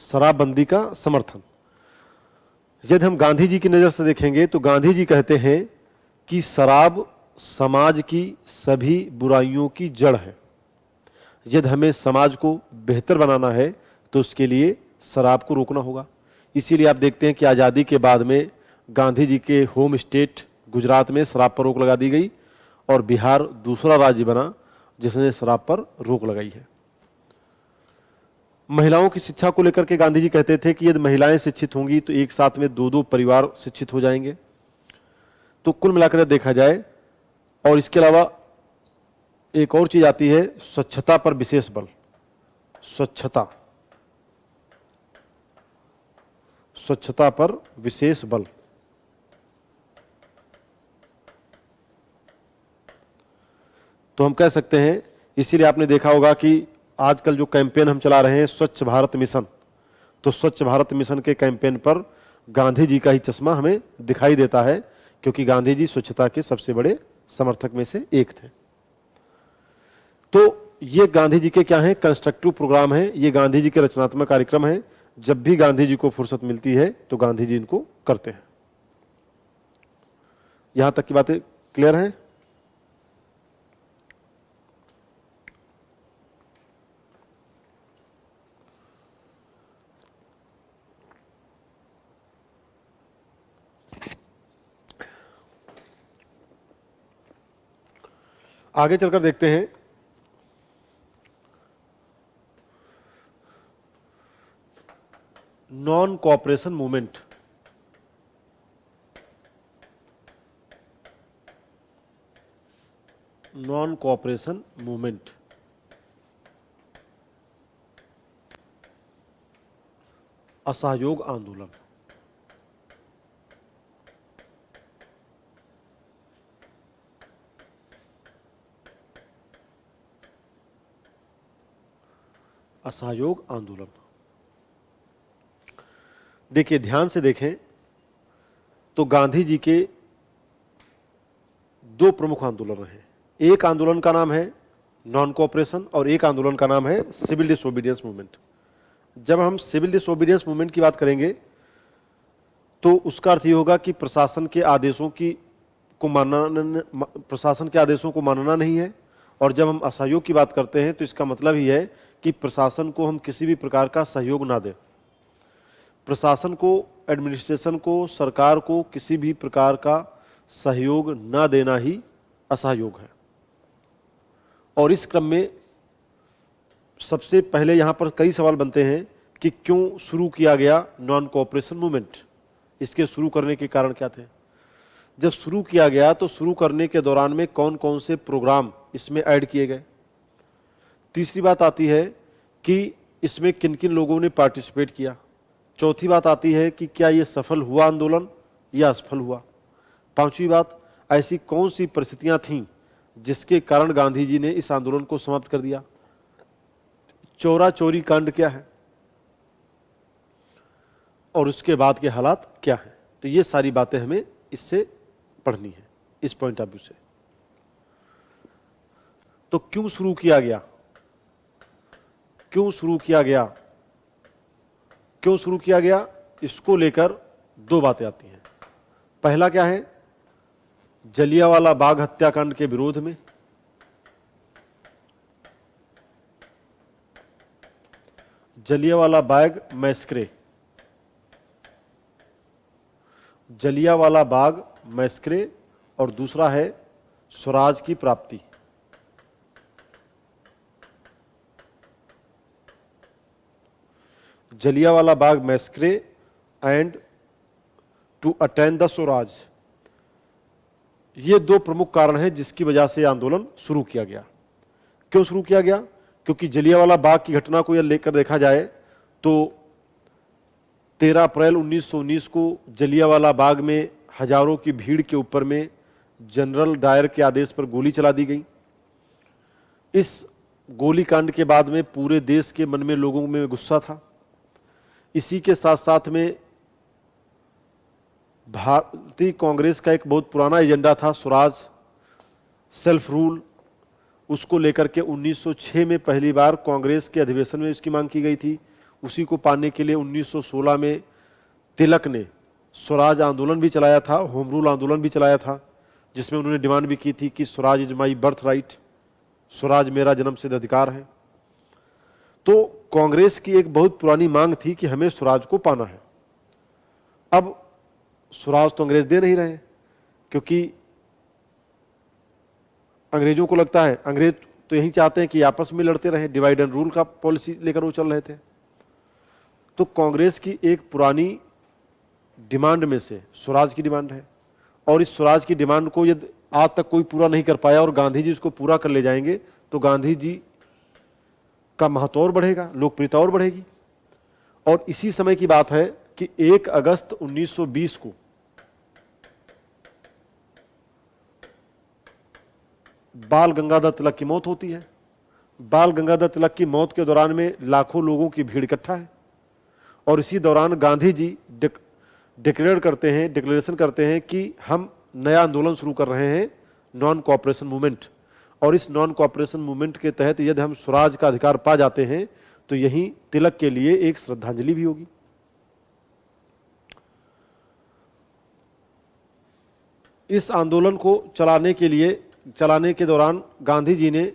शराबबंदी का समर्थन, यदि हम गांधी जी की नजर से देखेंगे तो गांधी जी कहते हैं कि शराब समाज की सभी बुराइयों की जड़ है। यदि हमें समाज को बेहतर बनाना है तो उसके लिए शराब को रोकना होगा। इसीलिए आप देखते हैं कि आज़ादी के बाद में गांधी जी के होम स्टेट गुजरात में शराब पर रोक लगा दी गई और बिहार दूसरा राज्य बना जिसने शराब पर रोक लगाई है। महिलाओं की शिक्षा को लेकर के गांधी जी कहते थे कि यदि महिलाएं शिक्षित होंगी तो एक साथ में दो दो परिवार शिक्षित हो जाएंगे। तो कुल मिलाकर देखा जाए, और इसके अलावा एक और चीज आती है, स्वच्छता पर विशेष बल। स्वच्छता पर विशेष बल। तो हम कह सकते हैं, इसीलिए आपने देखा होगा कि आजकल जो कैंपेन हम चला रहे हैं स्वच्छ भारत मिशन, तो स्वच्छ भारत मिशन के कैंपेन पर गांधी जी का ही चश्मा हमें दिखाई देता है, क्योंकि गांधी जी स्वच्छता के सबसे बड़े समर्थक में से एक थे। तो ये गांधी जी के क्या हैं? कंस्ट्रक्टिव प्रोग्राम है, ये गांधी जी के रचनात्मक कार्यक्रम है। जब भी गांधी जी को फुर्सत मिलती है तो गांधी जी इनको करते हैं। यहां तक की बातें क्लियर हैं? आगे चलकर देखते हैं non cooperation movement. Non cooperation movement. असहयोग आंदोलन। असहयोग आंदोलन। देखिए, ध्यान से देखें तो गांधी जी के दो प्रमुख आंदोलन हैं। एक आंदोलन का नाम है नॉन कोऑपरेशन और एक आंदोलन का नाम है सिविल डिसोबीडियंस मूवमेंट। जब हम सिविल डिसोबीडियंस मूवमेंट की बात करेंगे तो उसका अर्थ ये होगा कि प्रशासन के आदेशों को मानना नहीं है। और जब हम असहयोग की बात करते हैं तो इसका मतलब ही है कि प्रशासन को हम किसी भी प्रकार का सहयोग ना दें। प्रशासन को, एडमिनिस्ट्रेशन को, सरकार को किसी भी प्रकार का सहयोग ना देना ही असहयोग है। और इस क्रम में सबसे पहले यहां पर कई सवाल बनते हैं कि क्यों शुरू किया गया नॉन कोऑपरेशन मूवमेंट, इसके शुरू करने के कारण क्या थे। जब शुरू किया गया तो शुरू करने के दौरान में कौन कौन से प्रोग्राम इसमें ऐड किए गए। तीसरी बात आती है कि इसमें किन किन लोगों ने पार्टिसिपेट किया। चौथी बात आती है कि क्या ये सफल हुआ आंदोलन या असफल हुआ। पांचवी बात, ऐसी कौन सी परिस्थितियां थीं जिसके कारण गांधी जी ने इस आंदोलन को समाप्त कर दिया। चौरा चोरी कांड क्या है और उसके बाद के हालात क्या हैं। तो ये सारी बातें हमें इससे पढ़नी है, इस पॉइंट ऑफ व्यू से। तो क्यों शुरू किया गया, क्यों शुरू किया गया, क्यों शुरू किया गया, इसको लेकर दो बातें आती हैं। पहला क्या है, जलियांवाला बाग हत्याकांड के विरोध में। जलियांवाला बाग मैस्क्रे, जलियांवाला बाग मैस्क्रे, और दूसरा है स्वराज की प्राप्ति। Jallianwala Bagh massacre and to attain the swaraj, ये दो प्रमुख कारण हैं जिसकी वजह से आंदोलन शुरू किया गया। क्यों शुरू किया गया, क्योंकि जलियांवाला बाग की घटना को यह लेकर देखा जाए तो 13 अप्रैल 1919 को जलियांवाला बाग में हजारों की भीड़ के ऊपर में जनरल डायर के आदेश पर गोली चला दी गई। इस गोलीकांड के बाद में पूरे देश के मन में लोगों में गुस्सा था। इसी के साथ साथ में भारतीय कांग्रेस का एक बहुत पुराना एजेंडा था स्वराज, सेल्फ रूल, उसको लेकर के 1906 में पहली बार कांग्रेस के अधिवेशन में इसकी मांग की गई थी। उसी को पाने के लिए 1916 में तिलक ने स्वराज आंदोलन भी चलाया था, होम रूल आंदोलन भी चलाया था, जिसमें उन्होंने डिमांड भी की थी कि Swaraj is my birth right, Swaraj मेरा जन्मसिद्ध अधिकार है। तो कांग्रेस की एक बहुत पुरानी मांग थी कि हमें स्वराज को पाना है। अब स्वराज तो अंग्रेज दे नहीं रहे, क्योंकि अंग्रेजों को लगता है, अंग्रेज तो यही चाहते हैं कि आपस में लड़ते रहे, डिवाइड एंड रूल का पॉलिसी लेकर वो चल रहे थे। तो कांग्रेस की एक पुरानी डिमांड में से स्वराज की डिमांड है, और इस स्वराज की डिमांड को यदि आज तक कोई पूरा नहीं कर पाया और गांधी जी इसको पूरा कर ले जाएंगे तो गांधी जी का महत्व और बढ़ेगा, लोकप्रियता और बढ़ेगी। और इसी समय की बात है कि 1 अगस्त 1920 को बाल गंगाधर तिलक की मौत होती है। बाल गंगाधर तिलक की मौत के दौरान में लाखों लोगों की भीड़ इकट्ठा है, और इसी दौरान गांधी जी डिक्लेरेशन करते हैं कि हम नया आंदोलन शुरू कर रहे हैं, नॉन कोऑपरेशन मूवमेंट। और इस नॉन कोऑपरेशन मूवमेंट के तहत यदि हम स्वराज का अधिकार पा जाते हैं तो यही तिलक के लिए एक श्रद्धांजलि भी होगी। इस आंदोलन को चलाने के दौरान गांधी जी ने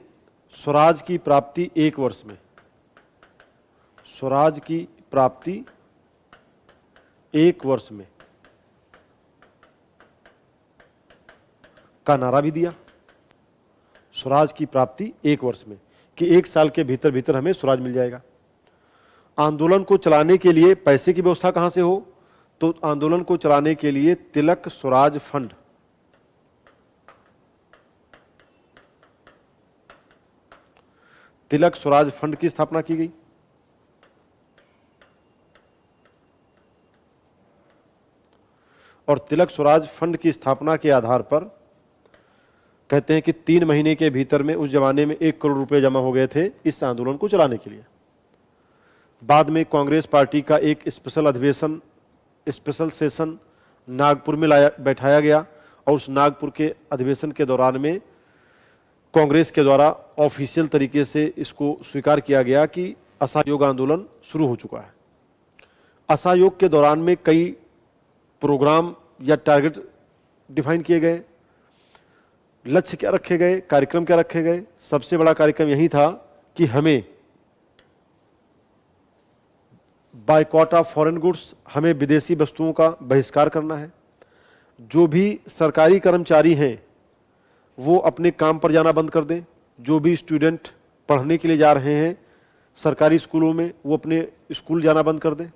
स्वराज की प्राप्ति 1 वर्ष में, स्वराज की प्राप्ति 1 वर्ष में का नारा भी दिया। स्वराज की प्राप्ति 1 वर्ष में, कि 1 साल के भीतर भीतर हमें स्वराज मिल जाएगा। आंदोलन को चलाने के लिए पैसे की व्यवस्था कहां से हो, तो आंदोलन को चलाने के लिए तिलक स्वराज फंड, तिलक स्वराज फंड की स्थापना की गई। और तिलक स्वराज फंड की स्थापना के आधार पर कहते हैं कि 3 महीने के भीतर में, उस जमाने में 1 करोड़ रुपए जमा हो गए थे इस आंदोलन को चलाने के लिए। बाद में कांग्रेस पार्टी का एक स्पेशल सेशन नागपुर में बैठाया गया और उस नागपुर के अधिवेशन के दौरान में कांग्रेस के द्वारा ऑफिशियल तरीके से इसको स्वीकार किया गया कि असहयोग आंदोलन शुरू हो चुका है। असहयोग के दौरान में कई प्रोग्राम या टारगेट डिफाइन किए गए, लक्ष्य क्या रखे गए, कार्यक्रम क्या रखे गए। सबसे बड़ा कार्यक्रम यही था कि हमें बायकॉट ऑफ फॉरेन गुड्स, हमें विदेशी वस्तुओं का बहिष्कार करना है। जो भी सरकारी कर्मचारी हैं वो अपने काम पर जाना बंद कर दें। जो भी स्टूडेंट पढ़ने के लिए जा रहे हैं सरकारी स्कूलों में, वो अपने स्कूल जाना बंद कर दें।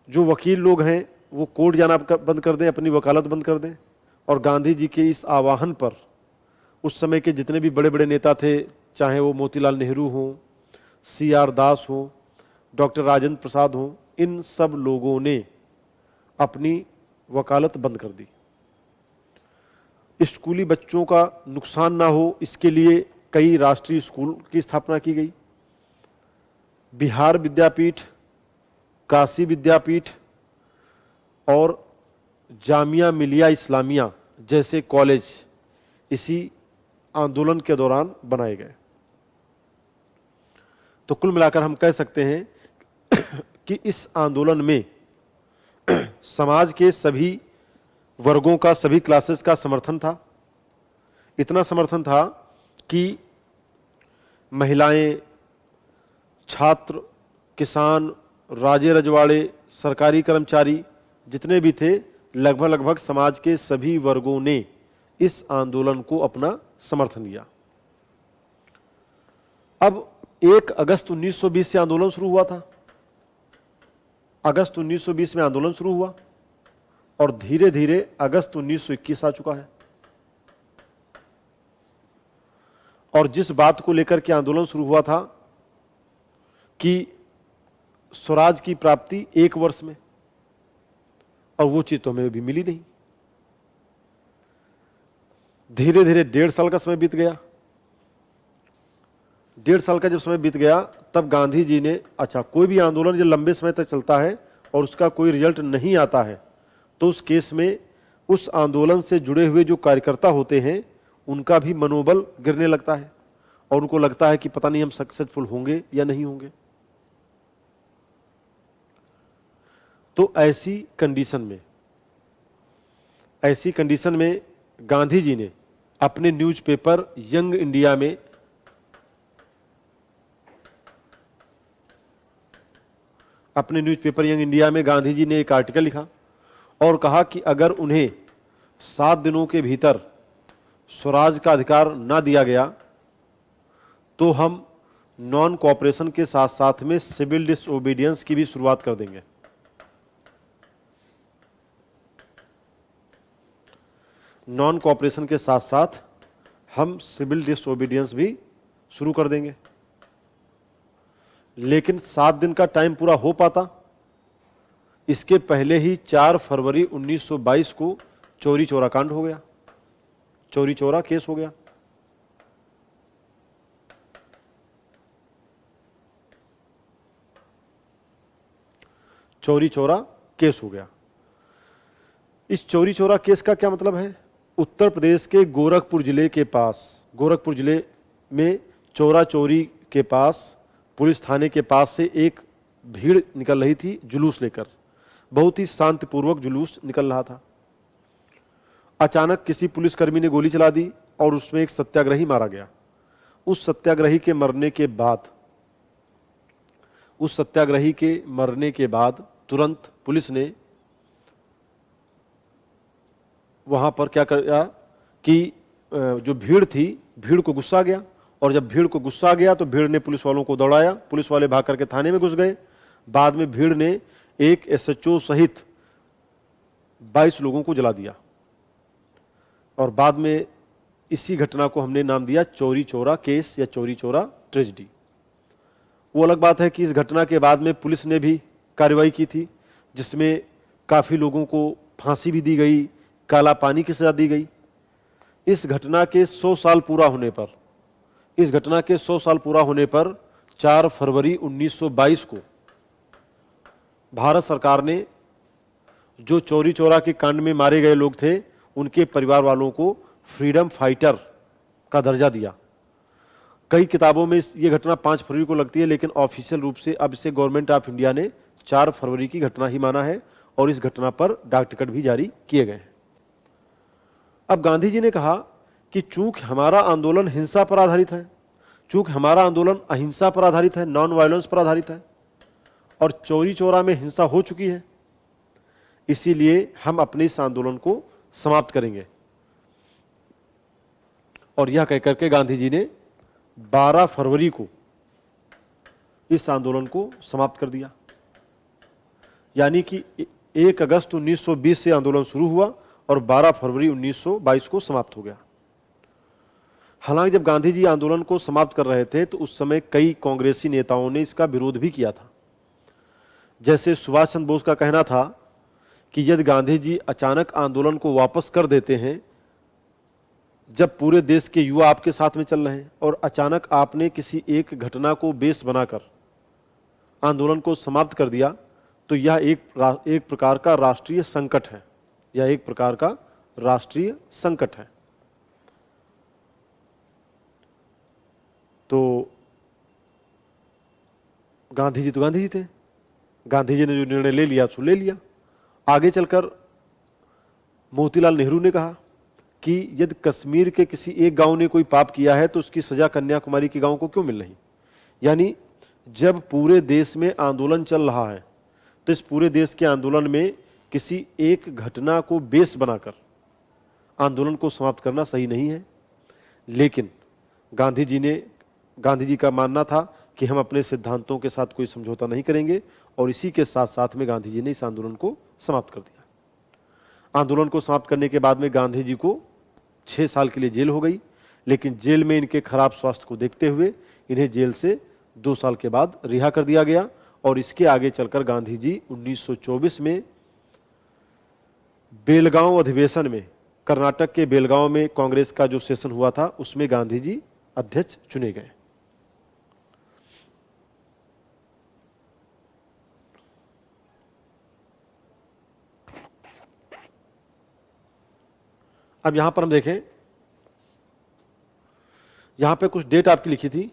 जो वकील लोग हैं वो कोर्ट जाना बंद कर दें, अपनी वकालत बंद कर दें। और गांधी जी के इस आह्वान पर उस समय के जितने भी बड़े बड़े नेता थे, चाहे वो मोतीलाल नेहरू हों, CR दास हों, डॉक्टर राजेंद्र प्रसाद हों, इन सब लोगों ने अपनी वकालत बंद कर दी। स्कूली बच्चों का नुकसान ना हो इसके लिए कई राष्ट्रीय स्कूल की स्थापना की गई। बिहार विद्यापीठ, काशी विद्यापीठ और जामिया मिलिया इस्लामिया जैसे कॉलेज इसी आंदोलन के दौरान बनाए गए। तो कुल मिलाकर हम कह सकते हैं कि इस आंदोलन में समाज के सभी वर्गों का, सभी क्लासेस का समर्थन था। इतना समर्थन था कि महिलाएं, छात्र, किसान, राजे रजवाड़े, सरकारी कर्मचारी जितने भी थे, लगभग समाज के सभी वर्गों ने इस आंदोलन को अपना समर्थन दिया। अब 1 अगस्त 1920 से आंदोलन शुरू हुआ था। अगस्त 1920 में आंदोलन शुरू हुआ और धीरे धीरे अगस्त 1921 आ चुका है। और जिस बात को लेकर के आंदोलन शुरू हुआ था कि स्वराज की प्राप्ति 1 वर्ष में, और वो चीज तो हमें अभी मिली नहीं। धीरे धीरे 1.5 साल का समय बीत गया। 1.5 साल का जब समय बीत गया तब गांधी जी ने, अच्छा कोई भी आंदोलन जब लंबे समय तक चलता है और उसका कोई रिजल्ट नहीं आता है तो उस केस में उस आंदोलन से जुड़े हुए जो कार्यकर्ता होते हैं उनका भी मनोबल गिरने लगता है और उनको लगता है कि पता नहीं हम सक्सेसफुल होंगे या नहीं होंगे। तो ऐसी कंडीशन में गांधी जी ने अपने न्यूज़पेपर यंग इंडिया में गांधी जी ने एक आर्टिकल लिखा और कहा कि अगर उन्हें 7 दिनों के भीतर स्वराज का अधिकार ना दिया गया तो हम नॉन कोऑपरेशन के साथ साथ में सिविल डिसओबीडियंस की भी शुरुआत कर देंगे। नॉन कोऑपरेशन के साथ साथ हम सिविल डिसओबीडियंस भी शुरू कर देंगे। लेकिन 7 दिन का टाइम पूरा हो पाता, इसके पहले ही 4 फरवरी 1922 को चौरी चौरा कांड हो गया, चौरी चौरा केस हो गया। चौरी चौरा केस हो गया। इस चौरी चौरा केस का क्या मतलब है? उत्तर प्रदेश के गोरखपुर जिले में चौरा चौरी के पास, पुलिस थाने के पास से एक भीड़ निकल रही थी जुलूस लेकर। बहुत ही शांतिपूर्वक जुलूस निकल रहा था। अचानक किसी पुलिसकर्मी ने गोली चला दी और उसमें एक सत्याग्रही मारा गया। उस सत्याग्रही के मरने के बाद तुरंत पुलिस ने वहां पर क्या किया कि जो भीड़ थी, भीड़ को गुस्सा गया और जब भीड़ को गुस्सा गया तो भीड़ ने पुलिस वालों को दौड़ाया। पुलिस वाले भाग करके थाने में घुस गए। बाद में भीड़ ने एक SHO सहित 22 लोगों को जला दिया और बाद में इसी घटना को हमने नाम दिया चौरी चौरा केस या चौरी चौरा ट्रेजेडी। वो अलग बात है कि इस घटना के बाद में पुलिस ने भी कार्रवाई की थी, जिसमें काफ़ी लोगों को फांसी भी दी गई, काला पानी की सजा दी गई। इस घटना के 100 साल पूरा होने पर, इस घटना के 100 साल पूरा होने पर 4 फरवरी 1922 को भारत सरकार ने जो चौरी चौरा के कांड में मारे गए लोग थे उनके परिवार वालों को फ्रीडम फाइटर का दर्जा दिया। कई किताबों में ये घटना 5 फरवरी को लगती है, लेकिन ऑफिशियल रूप से अब इसे गवर्नमेंट ऑफ इंडिया ने 4 फरवरी की घटना ही माना है और इस घटना पर डाक टिकट भी जारी किए गए हैं। अब गांधी जी ने कहा कि चूंकि हमारा आंदोलन हिंसा पर आधारित है, चूंकि हमारा आंदोलन अहिंसा पर आधारित है, नॉन वायलेंस पर आधारित है, और चौरी चौरा में हिंसा हो चुकी है, इसीलिए हम अपने इस आंदोलन को समाप्त करेंगे। और यह कहकर के गांधी जी ने 12 फरवरी को इस आंदोलन को समाप्त कर दिया। यानी कि 1 अगस्त 1920 से आंदोलन शुरू हुआ और 12 फरवरी 1922 को समाप्त हो गया। हालांकि जब गांधी जी आंदोलन को समाप्त कर रहे थे तो उस समय कई कांग्रेसी नेताओं ने इसका विरोध भी किया था। जैसे सुभाष चंद्र बोस का कहना था कि यदि गांधी जी अचानक आंदोलन को वापस कर देते हैं, जब पूरे देश के युवा आपके साथ में चल रहे हैं और अचानक आपने किसी एक घटना को बेस बनाकर आंदोलन को समाप्त कर दिया, तो यह एक प्रकार का राष्ट्रीय संकट है, यह एक प्रकार का राष्ट्रीय संकट है। तो गांधी जी थे, गांधी जी ने जो निर्णय ले लिया सो ले लिया। आगे चलकर मोतीलाल नेहरू ने कहा कि यदि कश्मीर के किसी एक गांव ने कोई पाप किया है तो उसकी सजा कन्याकुमारी के गांव को क्यों मिल रही। यानी जब पूरे देश में आंदोलन चल रहा है तो इस पूरे देश के आंदोलन में किसी एक घटना को बेस बनाकर आंदोलन को समाप्त करना सही नहीं है। लेकिन गांधी जी का मानना था कि हम अपने सिद्धांतों के साथ कोई समझौता नहीं करेंगे, और इसी के साथ साथ में गांधी जी ने इस आंदोलन को समाप्त कर दिया। आंदोलन को समाप्त करने के बाद में गांधी जी को 6 साल के लिए जेल हो गई, लेकिन जेल में इनके खराब स्वास्थ्य को देखते हुए इन्हें जेल से 2 साल के बाद रिहा कर दिया गया। और इसके आगे चलकर गांधी जी 1924 में बेलगांव अधिवेशन में, कर्नाटक के बेलगांव में कांग्रेस का जो सेशन हुआ था उसमें गांधी जी अध्यक्ष चुने गए। अब यहां पर हम देखें, यहां पे कुछ डेट आपकी लिखी थी।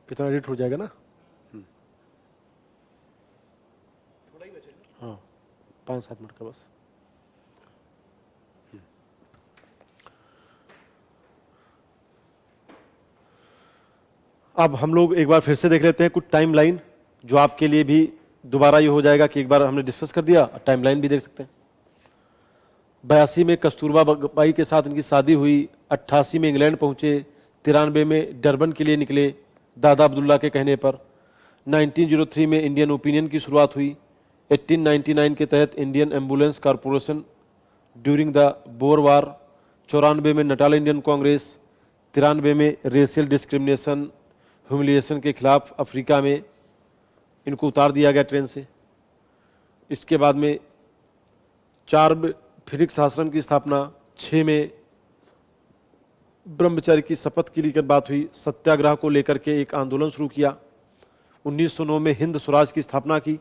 कितना एडिट हो जाएगा ना? थोड़ा ही बचेगा। हाँ, 5-7 मिनट का बस। अब हम लोग एक बार फिर से देख लेते हैं कुछ टाइमलाइन, जो आपके लिए भी दोबारा ये हो जाएगा कि एक बार हमने डिस्कस कर दिया, टाइमलाइन भी देख सकते हैं। 82 में कस्तूरबा बाई के साथ इनकी शादी हुई, 88 में इंग्लैंड पहुंचे, 93 में डरबन के लिए निकले दादा अब्दुल्ला के कहने पर। 1903 में इंडियन ओपिनियन की शुरुआत हुई। 1899 के तहत Indian ambulance corporation during the Boer war. 94 में नटाल इंडियन कांग्रेस। 93 में रेशियल डिस्क्रिमिनेशन ह्यूमिलिएशन के खिलाफ अफ्रीका में इनको उतार दिया गया ट्रेन से। इसके बाद में 4 फिनिक्स आश्रम की स्थापना। 6 में ब्रह्मचर्य की शपथ की लेकर बात हुई। सत्याग्रह को लेकर के एक आंदोलन शुरू किया। 1909 में हिंद स्वराज की स्थापना की।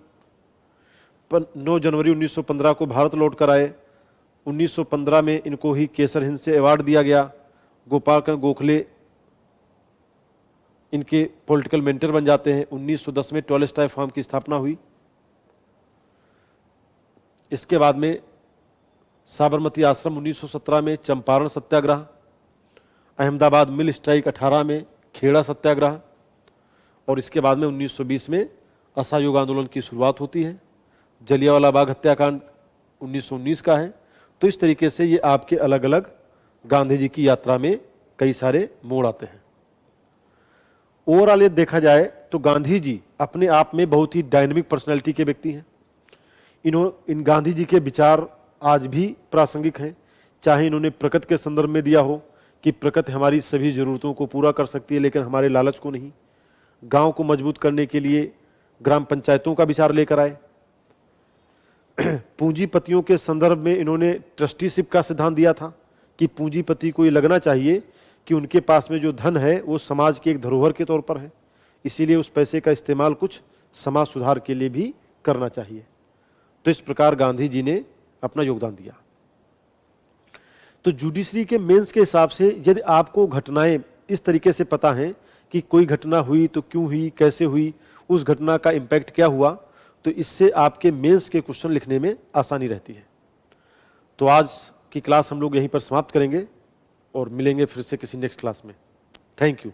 9 जनवरी 1915 को भारत लौट कर आए। 1915 में इनको ही केसर हिंद से अवार्ड दिया गया। गोपाल चंद गोखले इनके पॉलिटिकल मेंटर बन जाते हैं। 1910 में टॉलस्टॉय फार्म की स्थापना हुई। इसके बाद में साबरमती आश्रम 1917 में, चंपारण सत्याग्रह, अहमदाबाद मिल स्ट्राइक 18 में, खेड़ा सत्याग्रह, और इसके बाद में 1920 में असहयोग आंदोलन की शुरुआत होती है। जलियांवाला बाग हत्याकांड 1919 का है। तो इस तरीके से ये आपके अलग अलग गांधी जी की यात्रा में कई सारे मोड़ आते हैं। ओवरऑल ये देखा जाए तो गांधी जी अपने आप में बहुत ही डायनेमिक पर्सनैलिटी के व्यक्ति हैं। इन गांधी जी के विचार आज भी प्रासंगिक हैं, चाहे इन्होंने प्रकृति के संदर्भ में दिया हो कि प्रकृति हमारी सभी जरूरतों को पूरा कर सकती है लेकिन हमारे लालच को नहीं। गांव को मजबूत करने के लिए ग्राम पंचायतों का विचार लेकर आए। पूंजीपतियों के संदर्भ में इन्होंने ट्रस्टीशिप का सिद्धांत दिया था कि पूंजीपति को ये लगना चाहिए कि उनके पास में जो धन है वो समाज के एक धरोहर के तौर पर है, इसीलिए उस पैसे का इस्तेमाल कुछ समाज सुधार के लिए भी करना चाहिए। तो इस प्रकार गांधी जी ने अपना योगदान दिया। तो जुडिशरी के मेंस के हिसाब से यदि आपको घटनाएं इस तरीके से पता है कि कोई घटना हुई तो क्यों हुई, कैसे हुई, उस घटना का इम्पैक्ट क्या हुआ, तो इससे आपके मेंस के क्वेश्चन लिखने में आसानी रहती है। तो आज की क्लास हम लोग यहीं पर समाप्त करेंगे और मिलेंगे फिर से किसी नेक्स्ट क्लास में। Thank you.